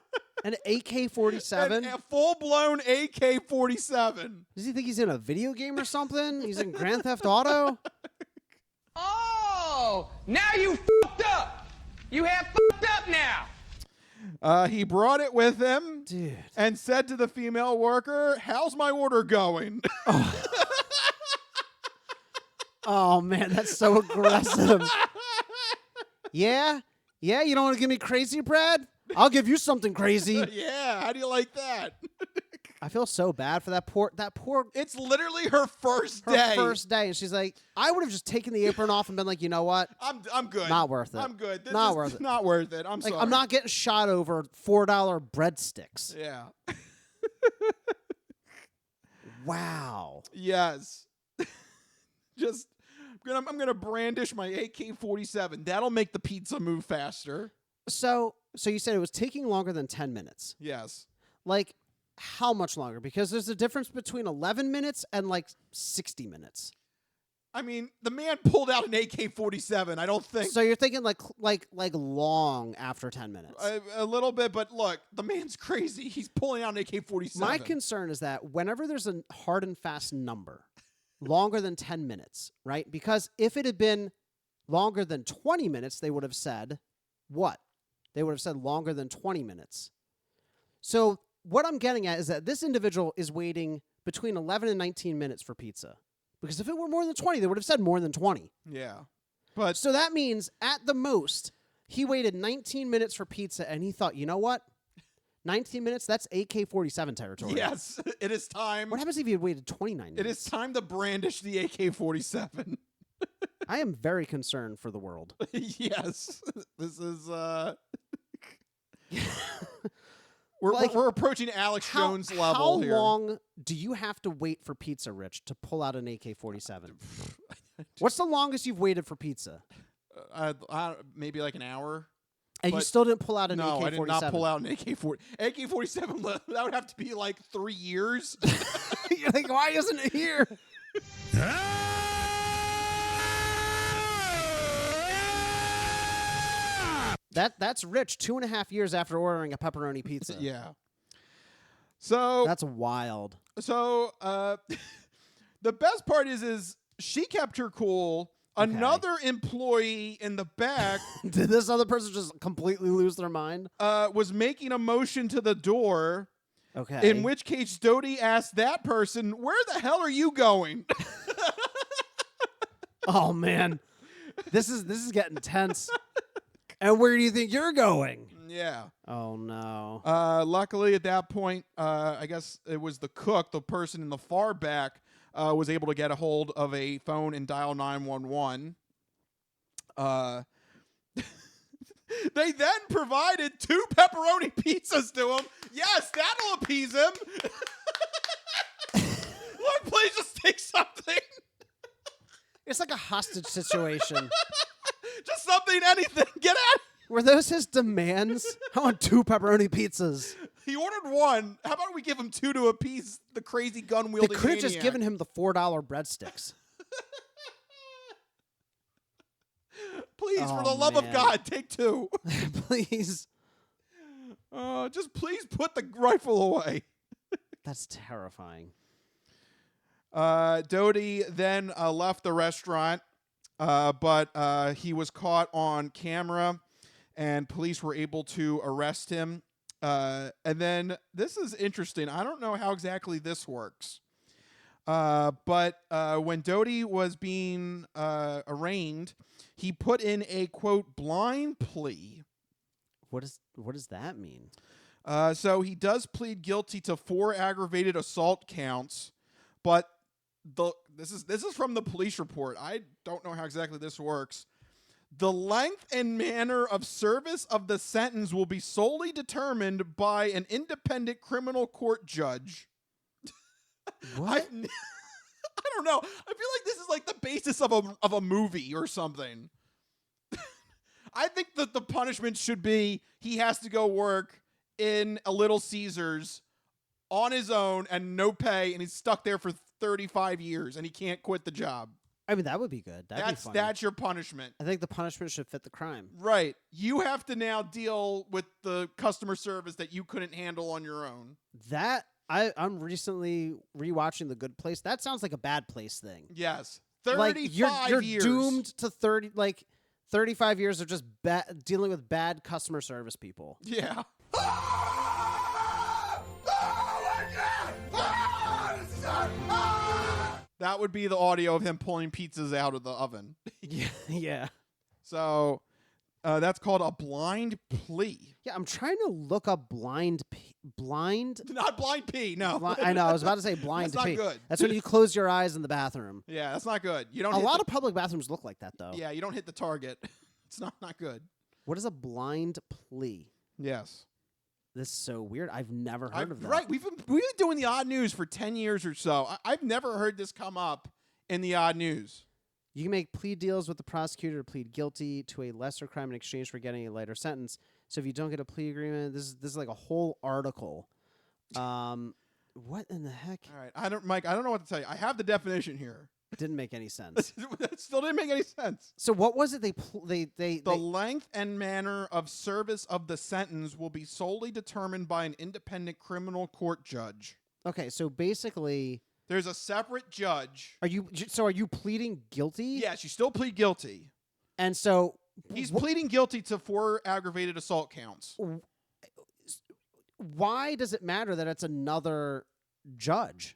An AK-47? A full-blown AK-47. Does he think he's in a video game or something? He's in Grand Theft Auto? Oh! Now you f***ed up! You have f***ed up now! He brought it with him and said to the female worker, "How's my order going?" Oh, man, that's so aggressive. Yeah? Yeah, you don't want to give me Crazy Bread? I'll give you something crazy. Yeah, how do you like that? I feel so bad for that poor. It's literally her first day. And she's like, I would have just taken the apron off and been like, you know what? I'm good. Not worth it. I'm good. This not is worth it. Not worth it. I'm like, sorry. I'm not getting shot over $4 breadsticks. Yeah. Wow. Yes. Just I'm gonna brandish my AK-47. That'll make the pizza move faster. So you said it was taking longer than 10 minutes. Yes. Like, how much longer? Because there's a difference between 11 minutes and like 60 minutes. I mean, the man pulled out an AK-47. I don't think. So you're thinking like long after 10 minutes. A little bit, but look, the man's crazy. He's pulling out an AK-47. My concern is that whenever there's a hard and fast number, longer than 10 minutes, right? Because if it had been longer than 20 minutes, they would have said what? They would have said longer than 20 minutes. So what I'm getting at is that this individual is waiting between 11 and 19 minutes for pizza. Because if it were more than 20, they would have said more than 20. Yeah. But so that means at the most, he waited 19 minutes for pizza and he thought, you know what? 19 minutes, that's AK-47 territory. Yes, it is time. What happens if he had waited 29 minutes? It is time to brandish the AK-47. I am very concerned for the world. Yes. This is we're approaching Alex Jones level here. How long do you have to wait for pizza, Rich, to pull out an AK-47? What's the longest you've waited for pizza? Maybe like an hour. And you still didn't pull out an AK-47? No, I did not pull out an AK-47. AK-47, that would have to be like 3 years. You're like, why isn't it here? That's Rich 2.5 years after ordering a pepperoni pizza. Yeah. So that's wild. So the best part is she kept her cool. Okay. Another employee in the back did this other person just completely lose their mind? Was making a motion to the door. Okay. In which case Doty asked that person, "Where the hell are you going?" Oh man. This is getting tense. And where do you think you're going? Yeah. Oh, no. Luckily, at that point, I guess it was the cook, the person in the far back, was able to get a hold of a phone and dial 911. They then provided 2 pepperoni pizzas to him. Yes, that'll appease him. Look, please just take something. It's like a hostage situation. Just something, anything. Get out. Were those his demands? I want 2 pepperoni pizzas. He ordered 1. How about we give him 2 to appease the crazy gun-wielding They could have maniac? just given him the $4 breadsticks. Please, for the love of God, take 2. Please. Just please put the rifle away. That's terrifying. Doty then left the restaurant. But he was caught on camera, and police were able to arrest him. And then this is interesting. I don't know how exactly this works. But when Doty was being arraigned, he put in a, quote, blind plea. What does that mean? So he does plead guilty to 4 aggravated assault counts, but this is from the police report. I don't know how exactly this works. The length and manner of service of the sentence will be solely determined by an independent criminal court judge. What? I don't know. I feel like this is like the basis of a movie or something. I think that the punishment should be he has to go work in a Little Caesars on his own and no pay, and he's stuck there for 35 years, and he can't quit the job. I mean, that would be good. That's your punishment. I think the punishment should fit the crime. Right. You have to now deal with the customer service that you couldn't handle on your own. I'm recently rewatching The Good Place. That sounds like a Bad Place thing. Yes. 35 you're years. Doomed to 35 years of just dealing with bad customer service people. Yeah. That would be the audio of him pulling pizzas out of the oven. Yeah. So that's called a blind plea. Yeah, I'm trying to look up blind. Not blind pee, no. I know. I was about to say blind that's pee. Not good. That's when you close your eyes in the bathroom. Yeah, that's not good. You don't. A lot of public bathrooms look like that, though. Yeah, you don't hit the target. It's not good. What is a blind plea? Yes. This is so weird. I've never heard of that. Right. We've been doing the odd news for 10 years or so. I've never heard this come up in the odd news. You can make plea deals with the prosecutor to plead guilty to a lesser crime in exchange for getting a lighter sentence. So if you don't get a plea agreement, this is like a whole article. What in the heck? All right. Mike, I don't know what to tell you. I have the definition here. Didn't make any sense. That still didn't make any sense. So what was it? The length and manner of service of the sentence will be solely determined by an independent criminal court judge. Okay, so basically, there's a separate judge. Are you pleading guilty? Yes, you still plead guilty. And so he's pleading guilty to 4 aggravated assault counts. why does it matter that it's another judge?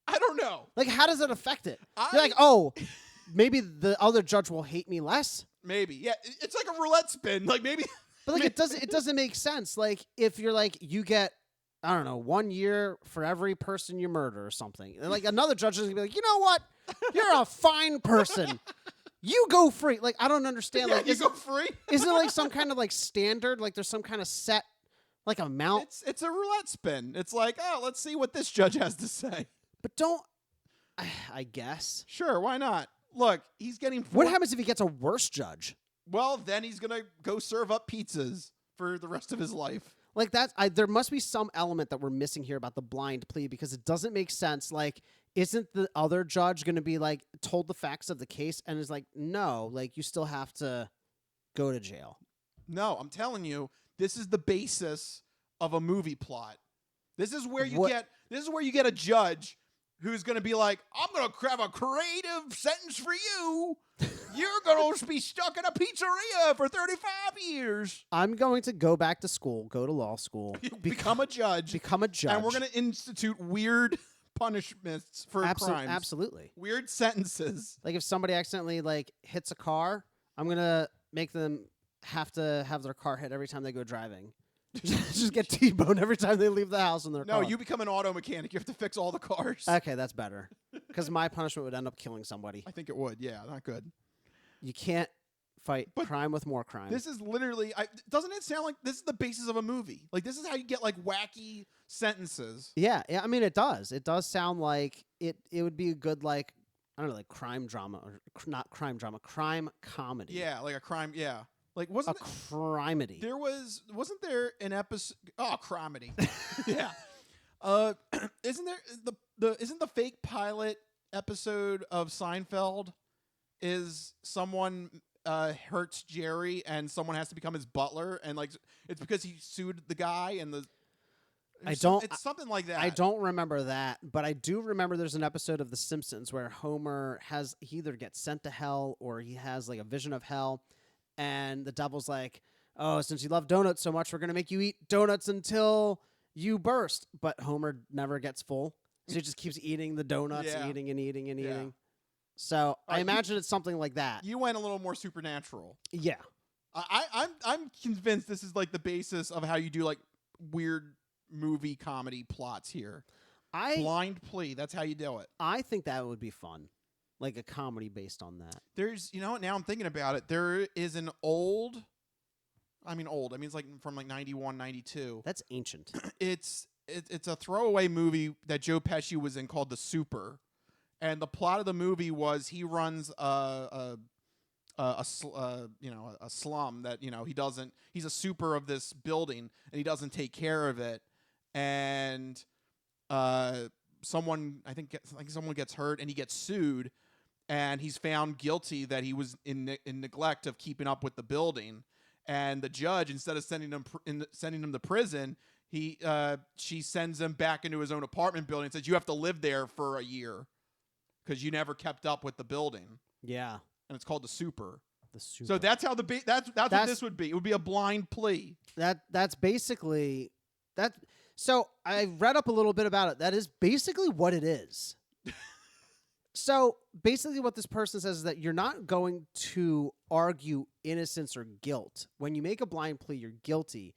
I don't know. Like, how does it affect it? You're like, oh, maybe the other judge will hate me less. Maybe. Yeah, it's like a roulette spin. Like, maybe. But, like, it doesn't make sense. Like, if you're like, you get, I don't know, 1 year for every person you murder or something. And, like, another judge is going to be like, you know what? You're a fine person. You go free. Like, I don't understand. Yeah, like, you go free? Is it like some kind of, like, standard? Like, there's some kind of set, like, amount? It's a roulette spin. It's like, oh, let's see what this judge has to say. But don't, I guess. Sure, why not? Look, he's getting... What happens if he gets a worse judge? Well, then he's going to go serve up pizzas for the rest of his life. Like, there must be some element that we're missing here about the blind plea, because it doesn't make sense. Like, isn't the other judge going to be, like, told the facts of the case and is like, no, like, you still have to go to jail? No, I'm telling you, this is the basis of a movie plot. This is where you get a judge who's going to be like, I'm going to have a creative sentence for you. You're going to be stuck in a pizzeria for 35 years. I'm going to go back to school, go to law school. Become a judge. Become a judge. And we're going to institute weird punishments for crimes. Absolutely. Weird sentences. Like, if somebody accidentally, like, hits a car, I'm going to make them have to have their car hit every time they go driving. Just get T-boned every time they leave the house in their car. No, you become an auto mechanic. You have to fix all the cars. Okay, that's better. Because my punishment would end up killing somebody. I think it would. Yeah, not good. You can't fight crime with more crime. This is literally... doesn't it sound like this is the basis of a movie? Like, this is how you get, like, wacky sentences. Yeah, I mean, it does. It does sound like it would be a good, like, I don't know, like crime drama. Or not crime drama, crime comedy. Yeah, like a crime... Yeah. Like, wasn't a crimedy? Wasn't there an episode? Oh, crimedy. Yeah. Isn't there isn't the fake pilot episode of Seinfeld? Is someone hurts Jerry and someone has to become his butler, and like it's because he sued the guy and the. It's something like that. I don't remember that, but I do remember there's an episode of The Simpsons where Homer he either gets sent to hell or he has like a vision of hell. And the devil's like, oh, since you love donuts so much, we're going to make you eat donuts until you burst. But Homer never gets full. So he just keeps eating the donuts, eating and eating and eating. So I imagine it's something like that. You went a little more supernatural. Yeah. I'm convinced this is like the basis of how you do like weird movie comedy plots here. Blind plea. That's how you do it. I think that would be fun. Like a comedy based on that. There's, now I'm thinking about it. There is an old, it's like from like 91, 92. That's ancient. It's a throwaway movie that Joe Pesci was in called The Super. And the plot of the movie was he runs a slum that, he's a super of this building and he doesn't take care of it. And someone gets hurt and he gets sued. And he's found guilty that he was in neglect of keeping up with the building. And the judge, instead of sending him to prison, she sends him back into his own apartment building and says, you have to live there for a year because you never kept up with the building. Yeah. And it's called The Super. The Super. So that's how that's what this would be. It would be a blind plea. That's basically that. So I read up a little bit about it. That is basically what it is. So basically what this person says is that you're not going to argue innocence or guilt. When you make a blind plea, you're guilty.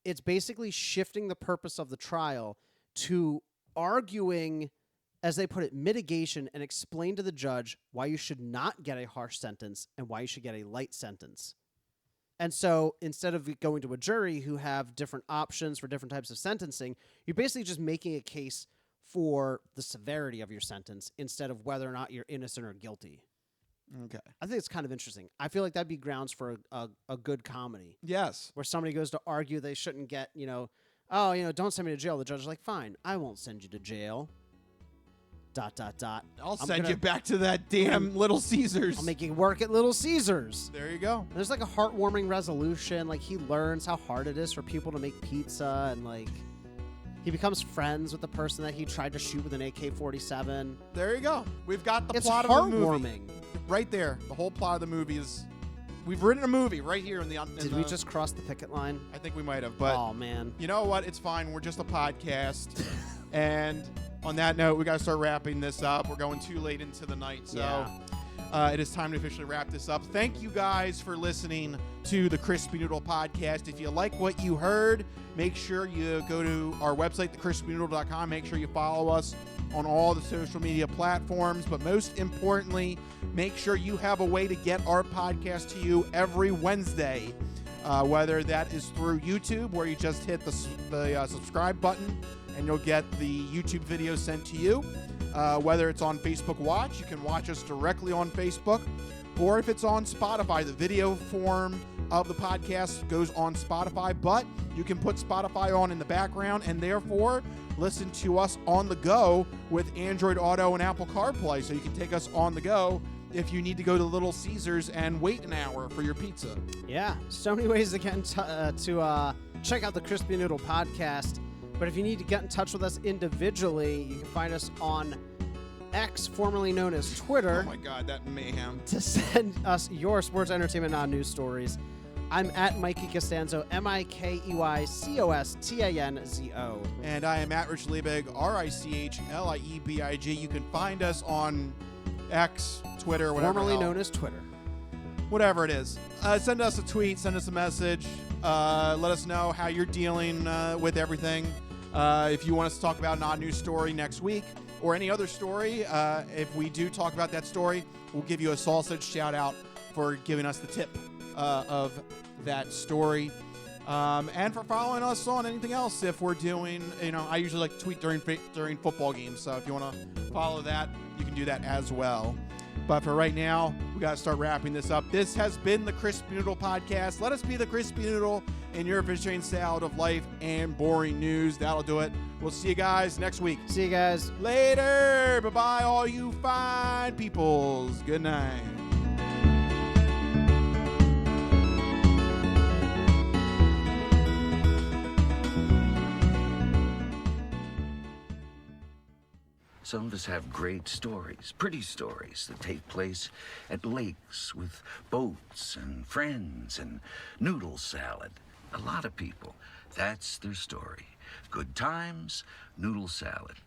It's basically shifting the purpose of the trial to arguing, as they put it, mitigation, and explain to the judge why you should not get a harsh sentence and why you should get a light sentence. And so instead of going to a jury who have different options for different types of sentencing, you're basically just making a case for the severity of your sentence instead of whether or not you're innocent or guilty. Okay. I think it's kind of interesting. I feel like that'd be grounds for a good comedy. Yes. Where somebody goes to argue they shouldn't get, don't send me to jail. The judge is like, fine, I won't send you to jail. ... I'll send you back to that damn Little Caesars. I'll make you work at Little Caesars. There you go. And there's like a heartwarming resolution. Like he learns how hard it is for people to make pizza and like... He becomes friends with the person that he tried to shoot with an AK-47. There you go. We've got the It's plot of the movie. heartwarming. Right there. The whole plot of the movie is We've written a movie right here in the. Did we just cross the picket line? I think we might have, but oh man, you know what? It's fine. We're just a podcast, and on that note, we got to start wrapping this up. We're going too late into the night, so it is time to officially wrap this up. Thank you guys for listening to the Crispy Noodle podcast. If you like what you heard, make sure you go to our website, thecrispynoodle.com. Make sure you follow us on all the social media platforms, but most importantly, make sure you have a way to get our podcast to you every Wednesday, whether that is through YouTube, where you just hit the subscribe button and you'll get the YouTube video sent to you, whether it's on Facebook Watch, you can watch us directly on Facebook, or if it's on Spotify, the video form of the podcast goes on Spotify, but you can put Spotify on in the background and therefore listen to us on the go with Android Auto and Apple CarPlay, so you can take us on the go if you need to go to Little Caesars and wait an hour for your pizza. Yeah, so many ways to get to check out the Crispy Noodle podcast. But if you need to get in touch with us individually, you can find us on X, formerly known as Twitter. Oh my God, that mayhem. To send us your sports, entertainment, non-news stories. I'm at Mikey Costanzo, MikeyCostanzo. And I am at Rich Liebig, RichLiebig. You can find us on X, Twitter, whatever. Formerly known as Twitter. Whatever it is. Send us a tweet, send us a message. Let us know how you're dealing with everything. If you want us to talk about a non-news story next week or any other story, if we do talk about that story, we'll give you a sausage shout out for giving us the tip of that story. And for following us on anything else if we're doing, I usually like to tweet during football games. So if you want to follow that, you can do that as well. But for right now, we got to start wrapping this up. This has been the Crispy Noodle podcast. Let us be the Crispy Noodle in your vegetarian salad of life and boring news. That'll do it. We'll see you guys next week. See you guys later. Bye-bye, all you fine peoples. Good night. Some of us have great stories, pretty stories that take place at lakes with boats and friends and noodle salad. A lot of people, that's their story. Good times, noodle salad.